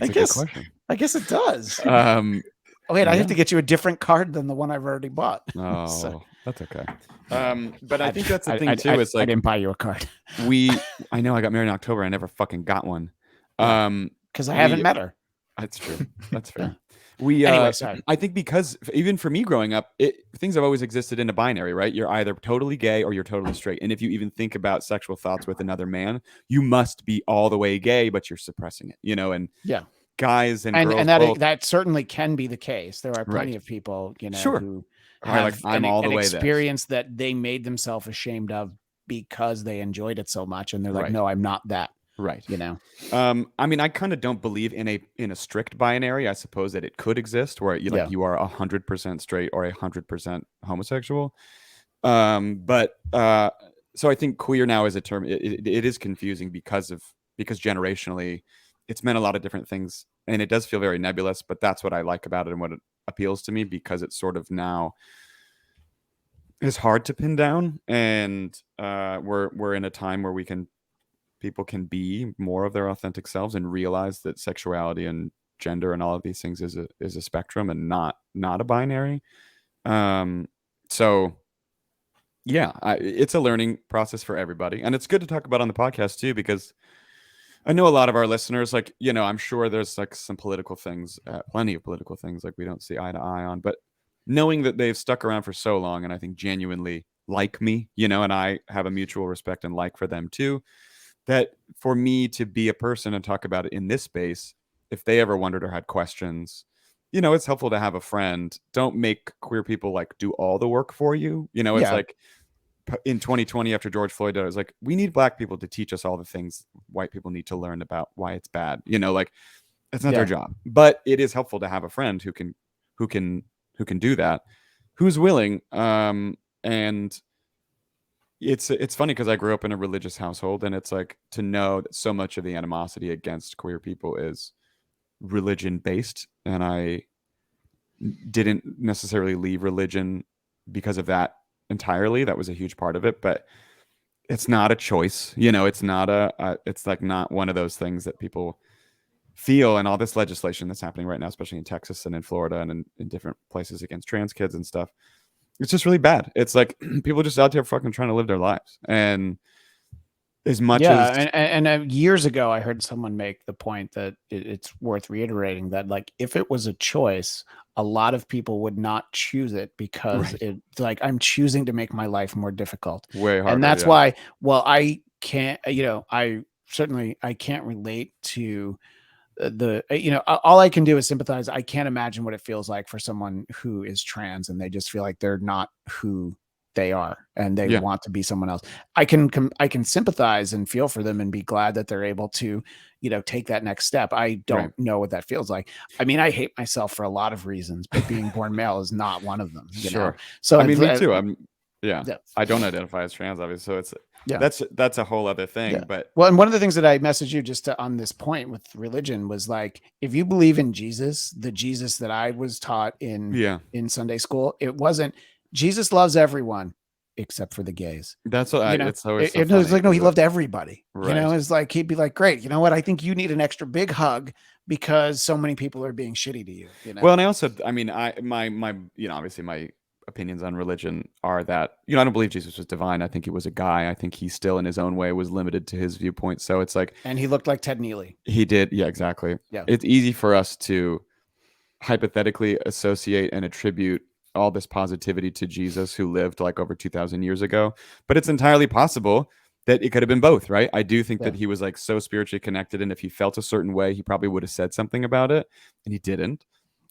a good question. I guess it does. Wait, yeah. I have to get you a different card than the one I've already bought. Oh, so. That's okay. But I think that's the thing too. It's like, I didn't buy you a card. I know I got married in October. I never fucking got one. Because I haven't met her. That's true. That's fair. Anyway, sorry. I think because even for me growing up, things have always existed in a binary, right? You're either totally gay or you're totally straight. And if you even think about sexual thoughts with another man, you must be all the way gay, but you're suppressing it, and yeah. Guys and girls and that certainly can be the case. There are plenty of people, sure. who have an experience that they made themselves ashamed of because they enjoyed it so much, and they're like, no, I'm not that. Right. I mean, I kind of don't believe in a strict binary. I suppose that it could exist where you are 100% straight or 100% homosexual. But so I think queer now is a term. It is confusing because generationally it's meant a lot of different things, and it does feel very nebulous, but that's what I like about it and what it appeals to me, because it's sort of now is hard to pin down. And we're in a time where people can be more of their authentic selves and realize that sexuality and gender and all of these things is a spectrum and not a binary. So yeah, it's a learning process for everybody, and it's good to talk about on the podcast too, because I know a lot of our listeners, like, I'm sure there's like some political things, plenty of political things like we don't see eye to eye on, but knowing that they've stuck around for so long and I think genuinely like me, and I have a mutual respect and like for them too, that for me to be a person and talk about it in this space, if they ever wondered or had questions, it's helpful to have a friend. Don't make queer people like do all the work for you. It's like in 2020 after George Floyd died, I was like, we need Black people to teach us all the things white people need to learn about why it's bad. Like it's not their job, but it is helpful to have a friend who can do that, who's willing. And it's funny because I grew up in a religious household, and it's like to know that so much of the animosity against queer people is religion based, and I didn't necessarily leave religion because of that entirely. That was a huge part of it, but it's not a choice. It's not it's like not one of those things that people feel. And all this legislation that's happening right now, especially in Texas and in Florida and in different places against trans kids and stuff, it's just really bad. It's like people just out there fucking trying to live their lives. And as much as and years ago I heard someone make the point that it's worth reiterating that like if it was a choice, a lot of people would not choose it because it's like I'm choosing to make my life more difficult. way harder. And that's why, well, I can't, I can't relate to all I can do is sympathize. I can't imagine what it feels like for someone who is trans and they just feel like they're not who they are and they want to be someone else. I can sympathize and feel for them and be glad that they're able to, take that next step. I don't know what that feels like. I mean, I hate myself for a lot of reasons, but being born male is not one of them. You know? So I mean, me too. I don't identify as trans, obviously. So it's that's a whole other thing. Yeah. But well, and one of the things that I messaged you just on this point with religion was like, if you believe in Jesus, the Jesus that I was taught in Sunday school, it wasn't Jesus loves everyone except for the gays. That's what it's always so it's like, no, he loved everybody. Right. It's like he'd be like, great, you know what? I think you need an extra big hug because so many people are being shitty to you. Well, and I also, I mean, my obviously my opinions on religion are that I don't believe Jesus was divine. I think he was a guy. I think he still in his own way was limited to his viewpoint. So it's like, and he looked like Ted Neely. He did. Yeah, exactly. Yeah. It's easy for us to hypothetically associate and attribute all this positivity to Jesus, who lived like over 2,000 years ago, but it's entirely possible that it could have been both, right? I do think that he was like so spiritually connected, and if he felt a certain way, he probably would have said something about it, and he didn't.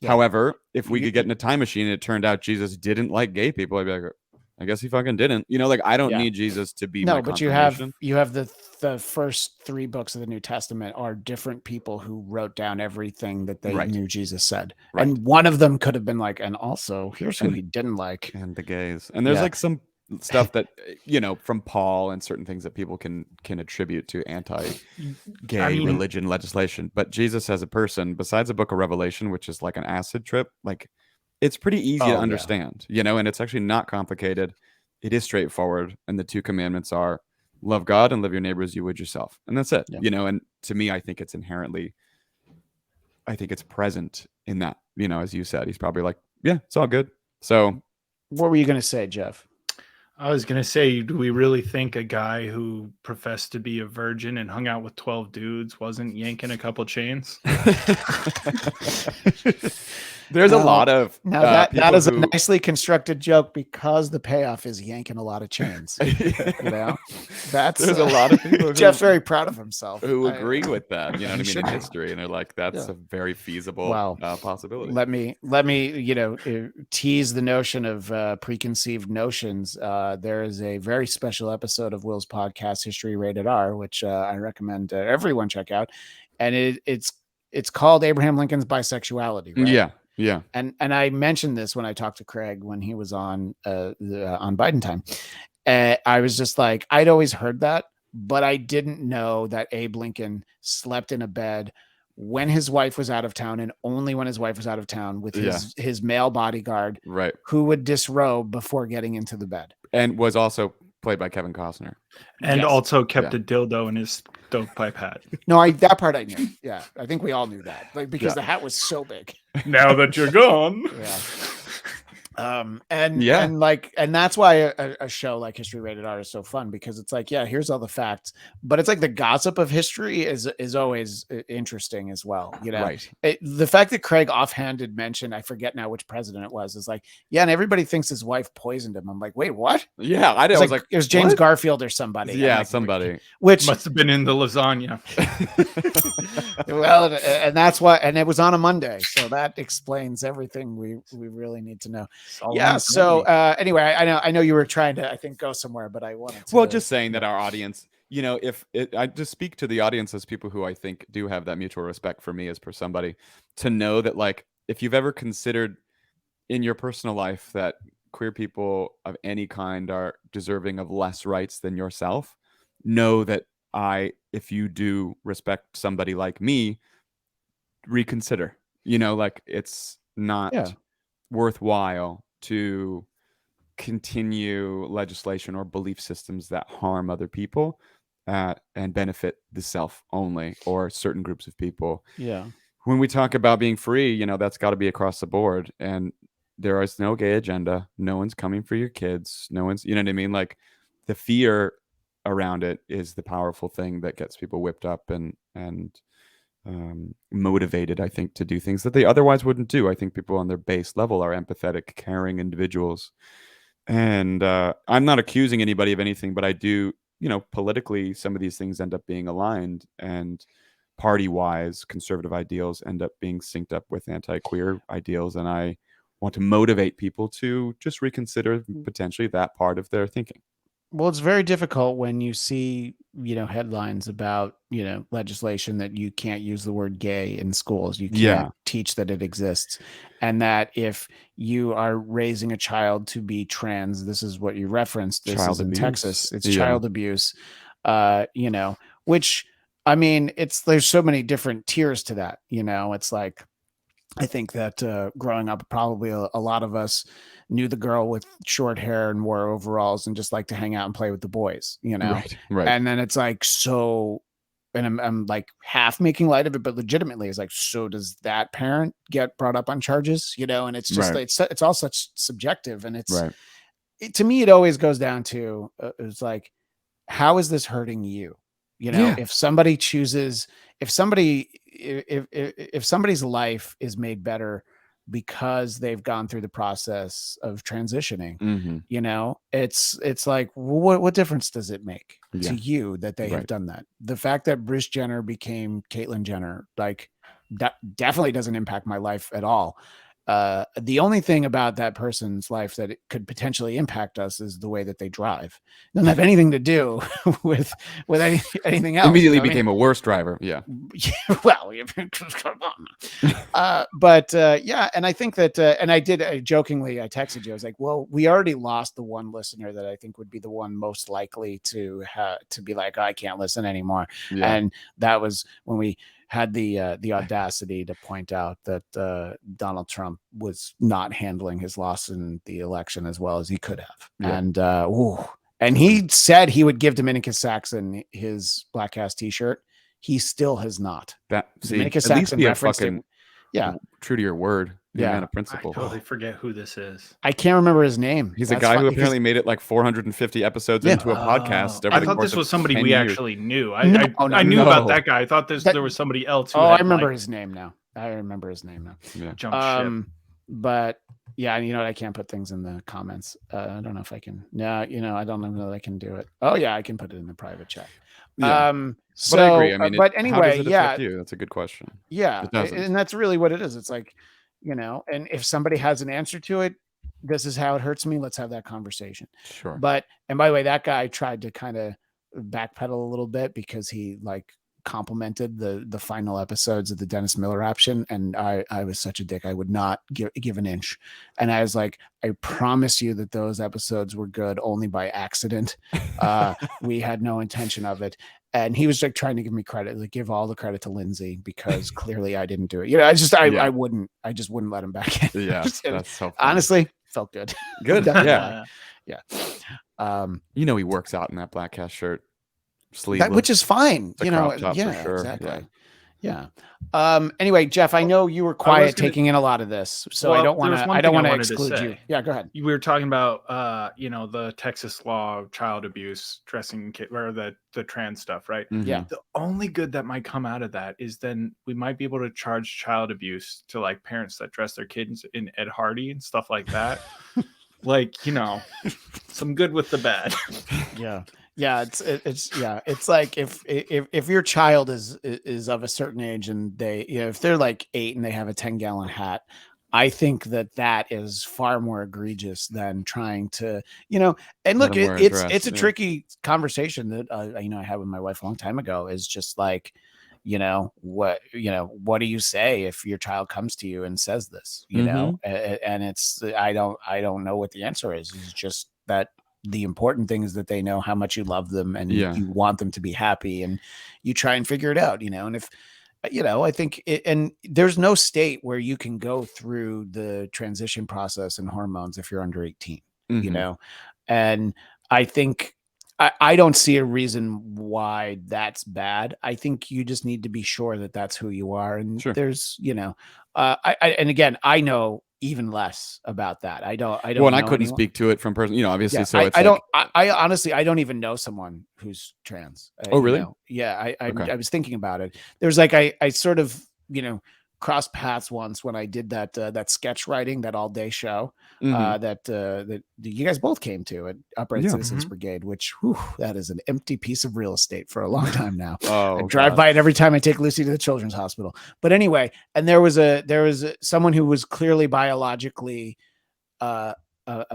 However, if we could get in a time machine and it turned out Jesus didn't like gay people, I'd be like, I guess he fucking didn't. Like I don't need Jesus to be my but you have the first 3 books of the New Testament are different people who wrote down everything that they knew Jesus said. And one of them could have been like, and also here's who he didn't like. And the gays. And there's like some stuff that from Paul and certain things that people can attribute to anti-gay religion legislation. But Jesus as a person, besides the book of Revelation, which is like an acid trip, like it's pretty easy to understand, and it's actually not complicated. It is straightforward. And the 2 commandments are love God and love your neighbor as you would yourself. And that's it, and to me, I think it's present in that, as you said, he's probably like, yeah, it's all good. So what were you going to say, Jeff? I was going to say, do we really think a guy who professed to be a virgin and hung out with 12 dudes wasn't yanking a couple chains? There's a lot of that is a nicely constructed joke because the payoff is yanking a lot of chains. That's there's a lot of people. Jeff's very proud of himself who agree with that. You know what I mean? In history, and they're like, that's a very feasible possibility. Let me tease the notion of preconceived notions. There is a very special episode of Will's podcast, History Rated R, which I recommend everyone check out, and it's called Abraham Lincoln's Bisexuality. Right? Yeah. And I mentioned this when I talked to Craig when he was on Biden time. I was just like, I'd always heard that, but I didn't know that Abe Lincoln slept in a bed when his wife was out of town, and only when his wife was out of town, with his male bodyguard, who would disrobe before getting into the bed. And was also played by Kevin Costner. And also kept a dildo in his stovepipe hat. No, that part I knew. Yeah, I think we all knew that, because the hat was so big. Now that you're gone. And that's why a show like History Rated R is so fun, because it's like, here's all the facts, but it's like the gossip of history is always interesting as well. The fact that Craig offhanded mentioned, I forget now which president it was, is like, and everybody thinks his wife poisoned him. I'm like, wait, what? Yeah, I was like, it was James Garfield or somebody. Yeah, somebody. Which must have been in the lasagna. Well, and that's why, and it was on a Monday, so that explains everything we really need to know. So anyway, I know you were trying to, I think, go somewhere, but I wanted to. Well, just saying that our audience, I just speak to the audience as people who I think do have that mutual respect for me as per somebody, to know that, like, if you've ever considered in your personal life that queer people of any kind are deserving of less rights than yourself, know that if you do respect somebody like me, reconsider. Like, it's not worthwhile to continue legislation or belief systems that harm other people and benefit the self only, or certain groups of people. When we talk about being free, that's got to be across the board, and there is no gay agenda. No one's coming for your kids. No one's, you know what I mean? Like, the fear around it is the powerful thing that gets people whipped up and motivated, I think, to do things that they otherwise wouldn't do. I think people on their base level are empathetic, caring individuals. And I'm not accusing anybody of anything, but I do, politically, some of these things end up being aligned, and party-wise, conservative ideals end up being synced up with anti-queer ideals. And I want to motivate people to just reconsider potentially that part of their thinking. Well, it's very difficult when you see, headlines about, legislation that you can't use the word gay in schools. You can't teach that it exists. And that if you are raising a child to be trans, this is what you referenced. This is in Texas. It's child abuse, which, I mean, there's so many different tiers to that. It's like, I think that growing up, probably a lot of us knew the girl with short hair and wore overalls and just like to hang out and play with the boys, Right. And then it's like, so, and I'm like half making light of it, but legitimately it's like, so does that parent get brought up on charges, and it's just, it's all such subjective. And to me, it always goes down to, it's like, how is this hurting you? If somebody chooses, if somebody's life is made better because they've gone through the process of transitioning, it's like, what difference does it make to you that they have done that? The fact that Bruce Jenner became Caitlyn Jenner, like, that definitely doesn't impact my life at all. The only thing about that person's life that it could potentially impact us is the way that they drive. It doesn't have anything to do with anything else. Immediately became a worse driver. Yeah. Well, come on. But and I think that, and I jokingly, I texted you. I was like, well, we already lost the one listener that I think would be the one most likely to be like, oh, I can't listen anymore. Yeah. And that was when we had the audacity to point out that Donald Trump was not handling his loss in the election as well as he could have. Yeah. And he said he would give Dominicus Saxon his Bladtcast t-shirt. He still has not. Dominicus Saxon referenced it. Yeah. True to your word. Man of principle. I totally forget who this is. I can't remember his name. He's a guy who apparently made it like 450 episodes into a podcast. I thought this was somebody we actually knew. I knew about that guy. I thought there was somebody else. I remember his name now. Yeah. Jump ship. But yeah, you know what? I can't put things in the comments. I don't know if I can. No, I don't know that I can do it. Oh yeah, I can put it in the private chat. Yeah. So, but I agree. I mean, but anyway, how does it affect you? That's a good question. Yeah, and that's really what it is. It's like, and if somebody has an answer to it, this is how it hurts me. Let's have that conversation. Sure. And by the way, that guy tried to kind of backpedal a little bit because he like complimented the final episodes of the Dennis Miller option, and I was such a dick. I would not give an inch. And I was like, I promise you that those episodes were good only by accident. We had no intention of it. And he was like trying to give me credit, like give all the credit to Lindsay because clearly I didn't do it. I just wouldn't let him back in. Yeah, that's so funny. Honestly, felt good. Good. Yeah. He works out in that Bladtcast shirt, sleeveless, which is fine. Yeah, sure. Exactly. Yeah. Anyway, Jeff, I know you were quiet taking in a lot of this, so I don't want to exclude you. Yeah, go ahead. We were talking about the Texas law of child abuse, dressing or the trans stuff, right? Mm-hmm. Yeah. The only good that might come out of that is then we might be able to charge child abuse to like parents that dress their kids in Ed Hardy and stuff like that. Like, some good with the bad. Yeah. Yeah, it's like if your child is of a certain age and they, if they're like 8 and they have a 10-gallon hat, I think that is far more egregious than trying to, and look, it's a tricky conversation that I had with my wife a long time ago, is just like, what do you say if your child comes to you and says this, and it's, I don't know what the answer is. It's just that the important thing is that they know how much you love them and you want them to be happy, and you try and figure it out, and if, I think and there's no state where you can go through the transition process and hormones if you're under 18, and I think I don't see a reason why that's bad. I think you just need to be sure that that's who you are. And there's, and again, I know even less about that. I don't. Well, and I know couldn't anyone. speak to it from person, obviously. Yeah, So it's I like, don't. I honestly, I don't even know someone who's trans. oh, really? Yeah, Okay. I was thinking about it. There's like I sort of crossed paths once when I did that sketch writing, that all day show that you guys both came to at Upright Citizens Brigade, which that is an empty piece of real estate for a long time now. I drive by it every time I take Lucy to the children's hospital. But anyway, and there was someone who was clearly biologically a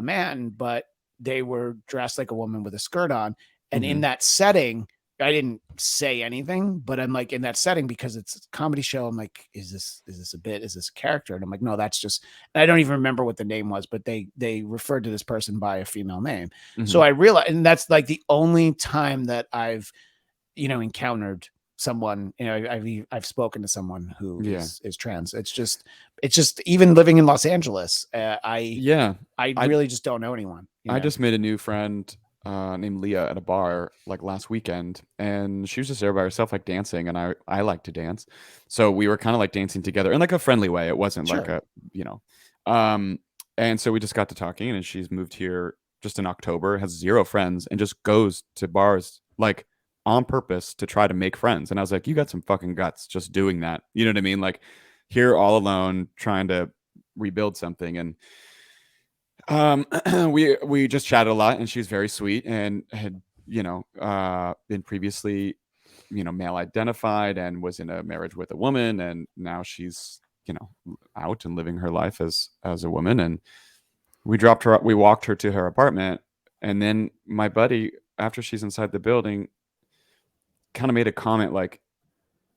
man, but they were dressed like a woman with a skirt on. And in that setting, I didn't say anything, but I'm like, in that setting, because it's a comedy show, I'm like, is this a bit? Is this a character? And I'm like, no, that's just, and I don't even remember what the name was, but they referred to this person by a female name. So I realized, and that's like the only time that I've, encountered someone, I've spoken to someone who is trans. It's just even living in Los Angeles, I really just don't know anyone. I just made a new friend named Leah at a bar like last weekend, and she was just there by herself, like dancing, and I like to dance, so we were kind of like dancing together in like a friendly way. It wasn't like a and so we just got to talking, and she's moved here just in October, has 0 friends, and just goes to bars like on purpose to try to make friends. And I was like, you got some fucking guts just doing that. You know what I mean? Like, here all alone trying to rebuild something. And we just chatted a lot, and she's very sweet and had been previously male identified and was in a marriage with a woman, and now she's out and living her life as a woman. And we walked her to her apartment, and then my buddy, after she's inside the building, kind of made a comment, like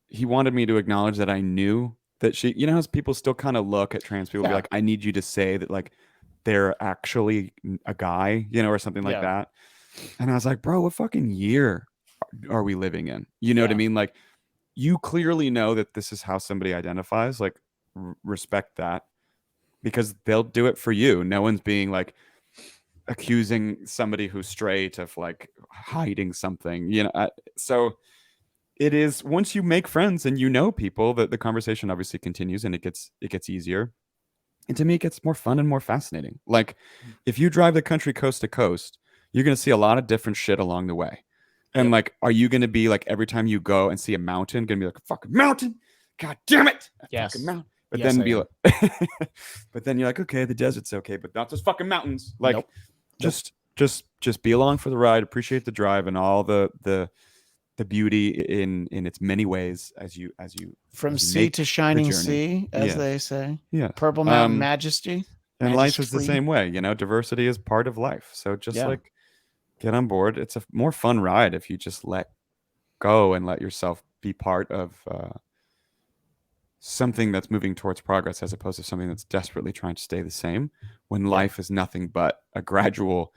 he wanted me to acknowledge that I knew that she, as people still kind of look at trans people, be like, I need you to say that like they're actually a guy, or something like that. And I was like, bro, what fucking year are we living in? You know what I mean? Like, you clearly know that this is how somebody identifies. Like, respect that, because they'll do it for you. No one's being like accusing somebody who's straight of like hiding something, so it is, once you make friends and people, that the conversation obviously continues, and it gets easier. And to me, it gets more fun and more fascinating. Like, if you drive the country coast to coast, you're going to see a lot of different shit along the way. And like, are you going to be like, every time you go and see a mountain, going to be like, fucking mountain, god damn it, fucking mountain. But then be like, but then you're like, okay, the desert's okay, but not those fucking mountains. Like, just be along for the ride, appreciate the drive and all the beauty in its many ways as you from sea to shining sea, as they say. Yeah, Purple Mountain Majesty. And life is the same way. Diversity is part of life. So just like, get on board. It's a more fun ride if you just let go and let yourself be part of something that's moving towards progress, as opposed to something that's desperately trying to stay the same, when life is nothing but a gradual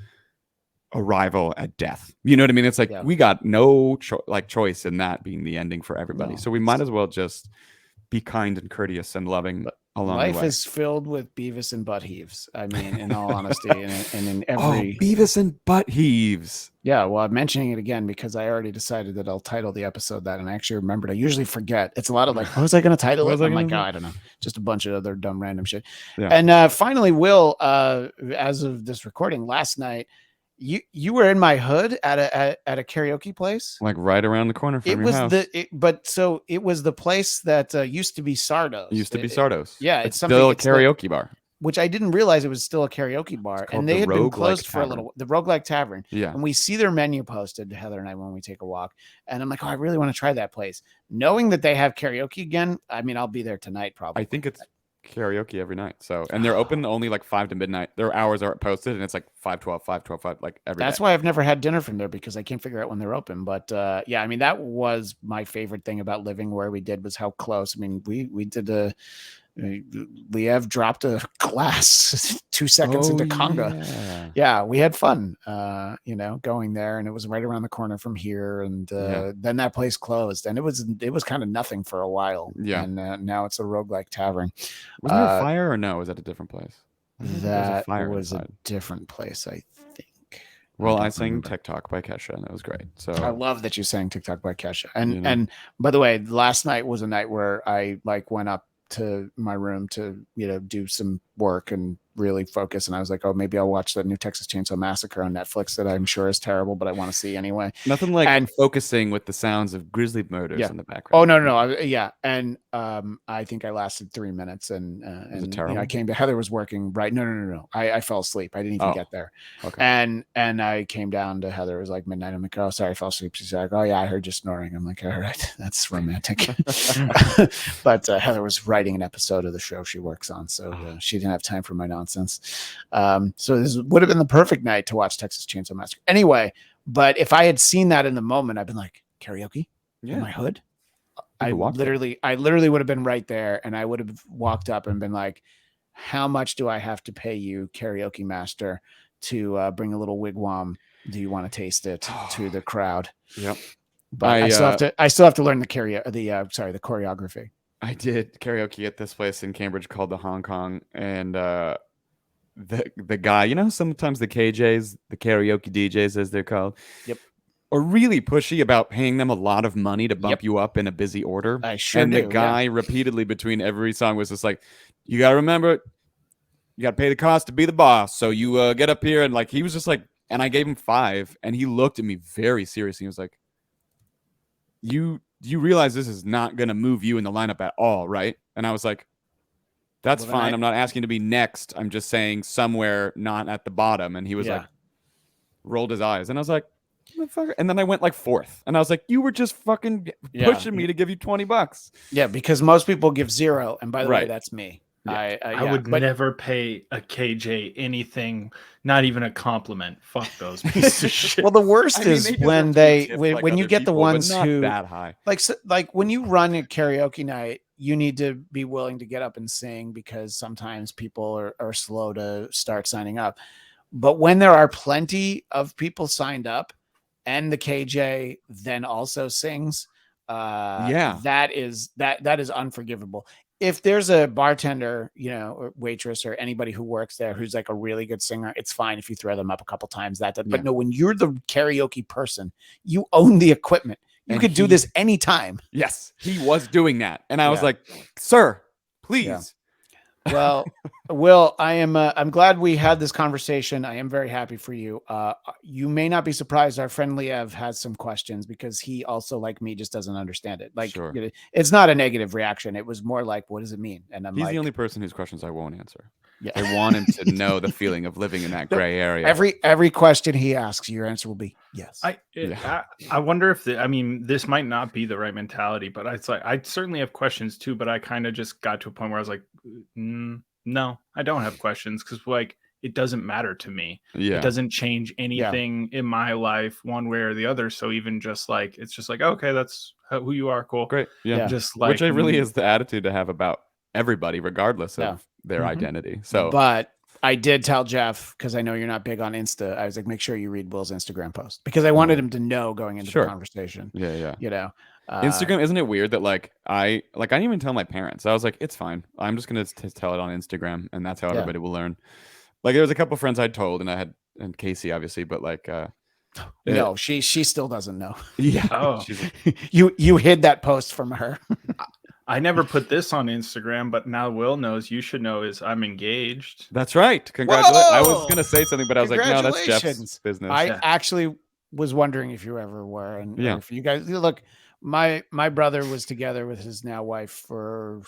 arrival at death. You know what I mean? It's like, we got no choice in that being the ending for everybody. So we might as well just be kind and courteous and loving along the way. Life is filled with Beavis and Butt-Heaves. I mean, in all honesty, and in every Beavis and Butt-Heaves. Yeah, well, I'm mentioning it again because I already decided that I'll title the episode that, and I actually remembered. I usually forget. It's a lot of like, what was I going to title it? I'm like, I don't know, just a bunch of other dumb random shit. Yeah. And finally, Will, as of this recording, last night, you were in my hood at a karaoke place, like right around the corner from your house. It was the place that used to be Sardo's. It's still a karaoke bar, which I didn't realize it was still a karaoke bar, and they had been closed for a little. The Roguelike Tavern. Yeah, and we see their menu posted, Heather and I, when we take a walk, and I'm like, oh, I really want to try that place, knowing that they have karaoke again. I mean, I'll be there tonight probably. I think it's karaoke every night, so, and they're open only like 5 to midnight. Their hours are posted, and it's like 5:12, 5:12, like every That's day. why I've never had dinner from there, because I can't figure out when they're open. But yeah, I mean, that was my favorite thing about living where we did, was how close. I mean, we did Liev dropped a glass 2 seconds into conga. Yeah, we had fun, going there, and it was right around the corner from here. And then that place closed, and it was kind of nothing for a while. Yeah, and now it's a Roguelike Tavern. Wasn't there a fire, or no? Was that a different place? That was a different place, I think. Well, I sang TikTok by Kesha, and that was great. So I love that you sang TikTok by Kesha. And by the way, last night was a night where I like went up to my room to do some work and really focus. And I was like, oh, maybe I'll watch the new Texas Chainsaw Massacre on Netflix that I'm sure is terrible, but I want to see anyway. Nothing like focusing with the sounds of grisly murders in the background. Oh, no. Yeah. And I think I lasted 3 minutes and I came to Heather was working right. No. I fell asleep. I didn't even get there. Okay. And I came down to Heather. It was like midnight. I'm like, oh, sorry, I fell asleep. She's like, oh yeah, I heard you snoring. I'm like, all right, that's romantic. But Heather was writing an episode of the show she works on, so she didn't have time for my nonsense. So this would have been the perfect night to watch Texas Chainsaw Massacre. Anyway, but if I had seen that in the moment, I'd been like, karaoke in my hood. I literally would have been right there, and I would have walked up and been like, how much do I have to pay you, karaoke master, to bring a little wigwam? Do you want to taste it to the crowd? Yep. But I still have to learn the choreography. I did karaoke at this place in Cambridge called the Hong Kong, and the guy, sometimes the KJs, the karaoke DJs as they're called, are really pushy about paying them a lot of money to bump you up in a busy order. The guy repeatedly between every song was just like, you got to remember, you got to pay the cost to be the boss. So you get up here, and like he was just like, and I gave him 5, and he looked at me very seriously. He was like, you realize this is not going to move you in the lineup at all, right? And I was like, that's fine. I'm not asking to be next. I'm just saying somewhere not at the bottom. And he was like, rolled his eyes. And I was like, motherfucker. And then I went like 4th. And I was like, you were just fucking pushing me to give you $20. Yeah, because most people give 0. And by the way, that's me. Yeah. I would never pay a KJ anything, not even a compliment. Fuck those pieces of shit. Well, the worst is when when you get the ones who that high. Like when you run a karaoke night, you need to be willing to get up and sing because sometimes people are slow to start signing up. But when there are plenty of people signed up and the KJ then also sings, that is unforgivable. If there's a bartender, or waitress or anybody who works there who's like a really good singer, it's fine if you throw them up a couple times. But no, when you're the karaoke person, you own the equipment. You could do this anytime. Yes, he was doing that, and I was like, "Sir, please." Yeah. Well, Will, I'm glad we had this conversation. I am very happy for you. You may not be surprised. Our friend Liev has some questions because he also, like me, just doesn't understand it. Like, it's not a negative reaction. It was more like, what does it mean? And he's the only person whose questions I won't answer. Yeah. I want him to know the feeling of living in that gray area. Every question he asks, your answer will be yes. I wonder if this might not be the right mentality, but it's like I certainly have questions too. But I kind of just got to a point where I was like, no, I don't have questions because like it doesn't matter to me. Yeah, it doesn't change anything in my life one way or the other. So even just like it's just like okay, that's who you are. Cool, great. Yeah, just like which really is the attitude to have about everybody, regardless of their identity. So, but I did tell Jeff, because I know you're not big on Insta, I was like, make sure you read Will's Instagram post because I wanted him to know going into the conversation. Yeah. Instagram, isn't it weird that I didn't even tell my parents. I was like, it's fine. I'm just gonna tell it on Instagram, and that's how everybody will learn. Like there was a couple friends I told, and Casey obviously, but like no, she still doesn't know. Yeah. Oh, you hid that post from her. I never put this on Instagram, but now Will knows. You should know is I'm engaged. That's right. Congratulations. I was gonna say something, but I was like, no, that's Jeff's business. I actually was wondering if you ever were, and if you guys look. My brother was together with his now wife for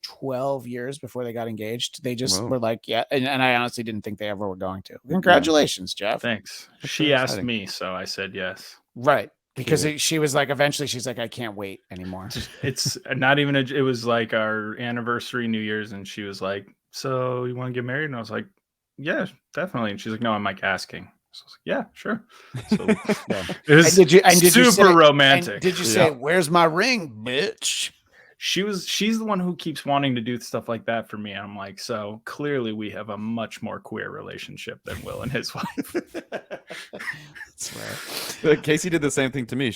12 years before they got engaged. They just were like, and I honestly didn't think they ever were going to. Congratulations, Jeff. Thanks. She asked me, so I said yes. Right. Because she was like, eventually she's like, I can't wait anymore. It's not even, it was like our anniversary, New Year's. And she was like, so you want to get married? And I was like, yeah, definitely. And she's like, no, I'm like asking. So I was like, yeah, sure. So it was super romantic. Did you say, where's my ring, bitch? She's the one who keeps wanting to do stuff like that for me. And I'm like, so clearly we have a much more queer relationship than Will and his wife. That's right. Casey did the same thing to me.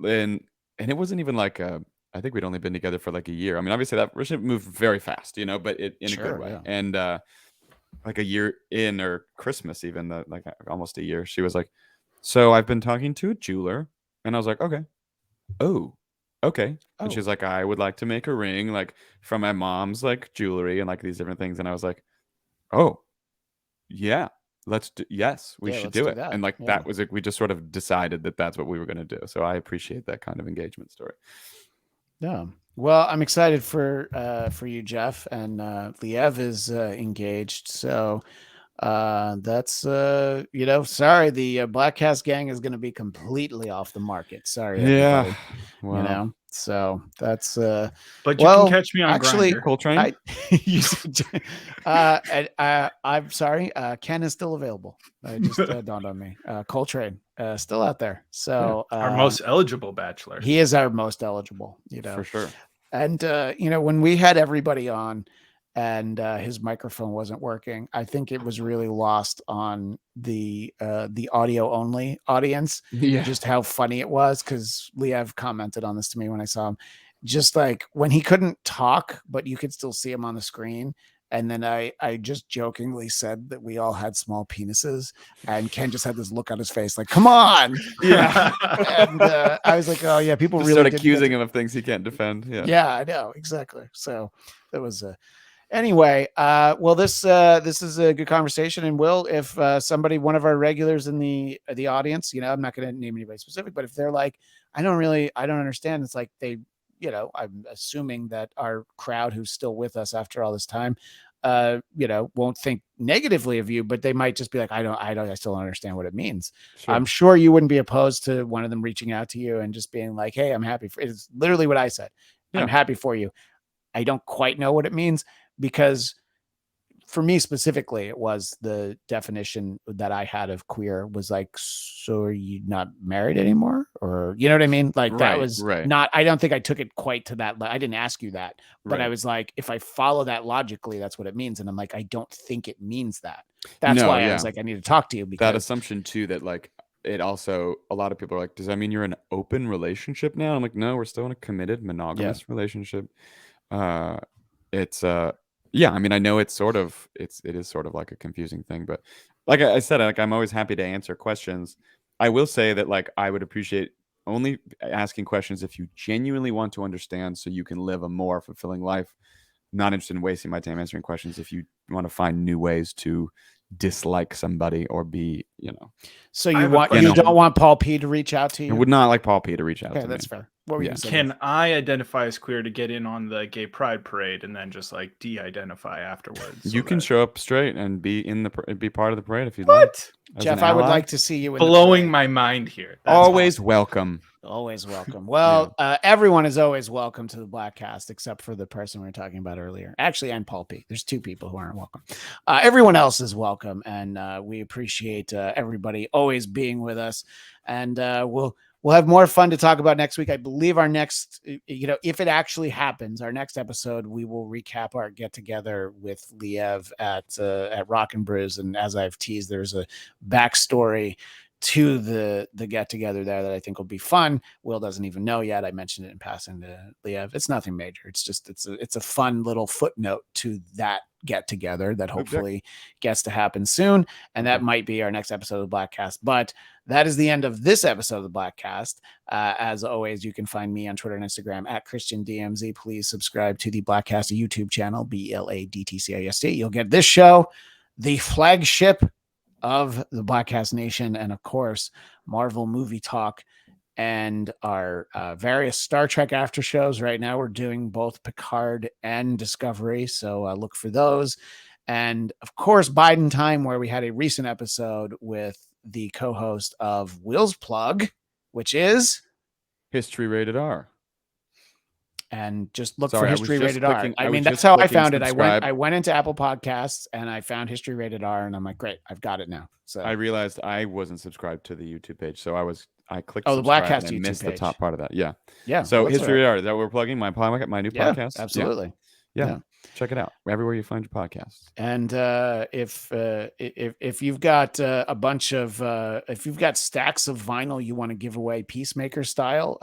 And it wasn't even like I think we'd only been together for like a year. I mean, obviously that relationship moved very fast, but in a good way. Yeah. And like a year in, or Christmas even, like almost a year, she was like, so I've been talking to a jeweler. And I was like, okay. Oh, okay. And she's like, I would like to make a ring like from my mom's like jewelry and like these different things. And I was like, oh, yeah, yes, we Yeah, should let's do do it. that. And like Yeah. that was like, we just sort of decided that that's what we were going to do. So I appreciate that kind of engagement story. Yeah. Well, I'm excited for you, Jeff, and Liev is engaged. So that's sorry, the Bladtcast gang is going to be completely off the market. Sorry, everybody. Well, So that's But you can well, catch me on actually, Grindr. Coltrane. I'm sorry. Ken is still available. It just dawned on me. Coltrane still out there. So Our most eligible bachelor. he is our most eligible. For sure. And when we had everybody on and his microphone wasn't working, I think it was really lost on the audio only audience. Yeah. Just how funny it was, because Liev commented on this to me when I saw him. Just like when he couldn't talk, but you could still see him on the screen. And then I just jokingly said that we all had small penises, and Ken just had this look on his face like, come on. Yeah. And I was like, oh yeah, people Just really start accusing him of things he can't defend. Yeah, I know, exactly. So that was anyway. Well, this is a good conversation, and if one of our regulars in the audience, I'm not going to name anybody specific, but if they're like, I don't understand, it's like they, I'm assuming that our crowd who's still with us after all this time, won't think negatively of you, but they might just be like, I still don't understand what it means. Sure. I'm sure you wouldn't be opposed to one of them reaching out to you and just being like, hey, I'm happy for it's literally what I said. Yeah. I'm happy for you. I don't quite know what it means, because for me specifically, it was the definition that I had of queer was like, so are you not married anymore? Or, you know what I mean? Like that was not, I don't think I took it quite to that. I didn't ask you that, but I was like, if I follow that logically, that's what it means. And I'm like, I don't think it means that. That's why I was like, I need to talk to you, because that assumption too, that like, it also, a lot of people are like, does that mean you're in an open relationship now? I'm like, no, we're still in a committed monogamous relationship. Yeah, I mean, I know it is sort of like a confusing thing, but like I said, like I'm always happy to answer questions. I will say that like I would appreciate only asking questions if you genuinely want to understand, so you can live a more fulfilling life. Not interested in wasting my time answering questions if you want to find new ways to dislike somebody or be, So you don't want Paul P to reach out to you? I would not like Paul P to reach out to me. Okay, that's fair. What were you saying? Can I identify as queer to get in on the gay pride parade and then just like de-identify afterwards? You can show up straight and be be part of the parade if you'd like. Jeff, I would like to see you in blowing my mind here. That's always welcome. Always welcome. Well, everyone is always welcome to the Bladtcast, except for the person we were talking about earlier. Actually, and Paul P. There's two people who aren't welcome. Everyone else is welcome, and we appreciate everybody always being with us. And we'll have more fun to talk about next week. I believe our next, if it actually happens, our next episode, we will recap our get together with Liev at Rock and Brews. And as I've teased, there's a backstory to the get together there that I think will be fun. Will doesn't even know yet. I mentioned it in passing to Liev. It's nothing major. It's just it's a fun little footnote to that get together that hopefully gets to happen soon, and that might be our next episode of the Bladtcast. But that is the end of this episode of the Bladtcast. As always, you can find me on Twitter and Instagram at ChristianDMZ. Please subscribe to the Bladtcast YouTube channel, BLADTCAST. You'll get this show, the flagship of the Bladtcast Nation, and of course Marvel movie talk and our various Star Trek after shows. Right now we're doing both Picard and Discovery, so look for those. And of course Biden Time, where we had a recent episode with the co-host of Will's Plug, which is History Rated R. And just look for History Rated R. I mean, that's how I found it. I went into Apple Podcasts and I found History Rated R, and I'm like, great, I've got it now. So I realized I wasn't subscribed to the YouTube page, so I clicked the Bladtcast YouTube missed page. The top part of that. Yeah. So History Rated R, is that what we're plugging? My new podcast? Absolutely. Yeah. Check it out everywhere you find your podcasts. And if you've got a bunch of if you've got stacks of vinyl you want to give away Peacemaker style,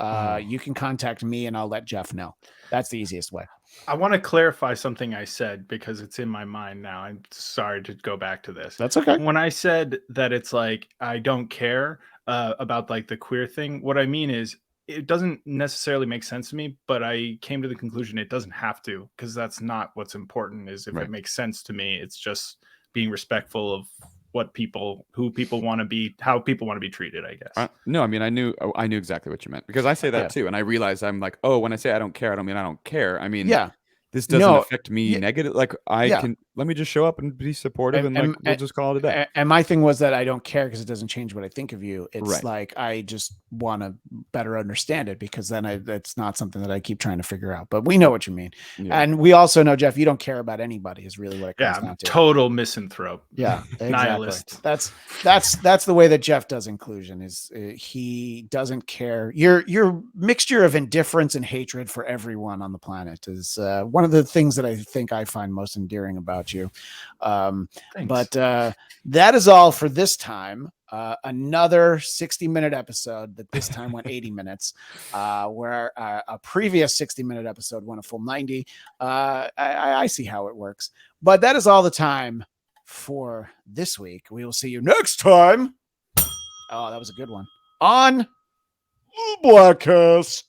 you can contact me and I'll let Jeff know. That's the easiest way. I want to clarify something I said because it's in my mind now. I'm sorry to go back to this. That's okay. When I said that it's like I don't care about like the queer thing, what I mean is it doesn't necessarily make sense to me, but I came to the conclusion it doesn't have to, because that's not what's important. Is if it makes sense to me, it's just being respectful of who people want to be, how people want to be treated, I guess. No, I mean, I knew exactly what you meant, because I say that too. And I realized I'm like, oh, when I say I don't care, I don't mean I don't care. I mean, this doesn't affect me negative. Like let me just show up and be supportive, and we'll just call it a day. And my thing was that I don't care because it doesn't change what I think of you. It's like, I just want to better understand it, because then it's not something that I keep trying to figure out, but we know what you mean. Yeah. And we also know, Jeff, you don't care about anybody is really what it comes down to. Total misanthrope. Yeah. Exactly. Nihilist. That's the way that Jeff does inclusion, is he doesn't care. Your mixture of indifference and hatred for everyone on the planet is one of the things that I think I find most endearing about you. But that is all for this time. Another 60-minute episode that this time went 80 minutes, where a previous 60-minute episode went a full 90. I see how it works. But that is all the time for this week. We will see you next time. Oh, that was a good one. On Bladtcast.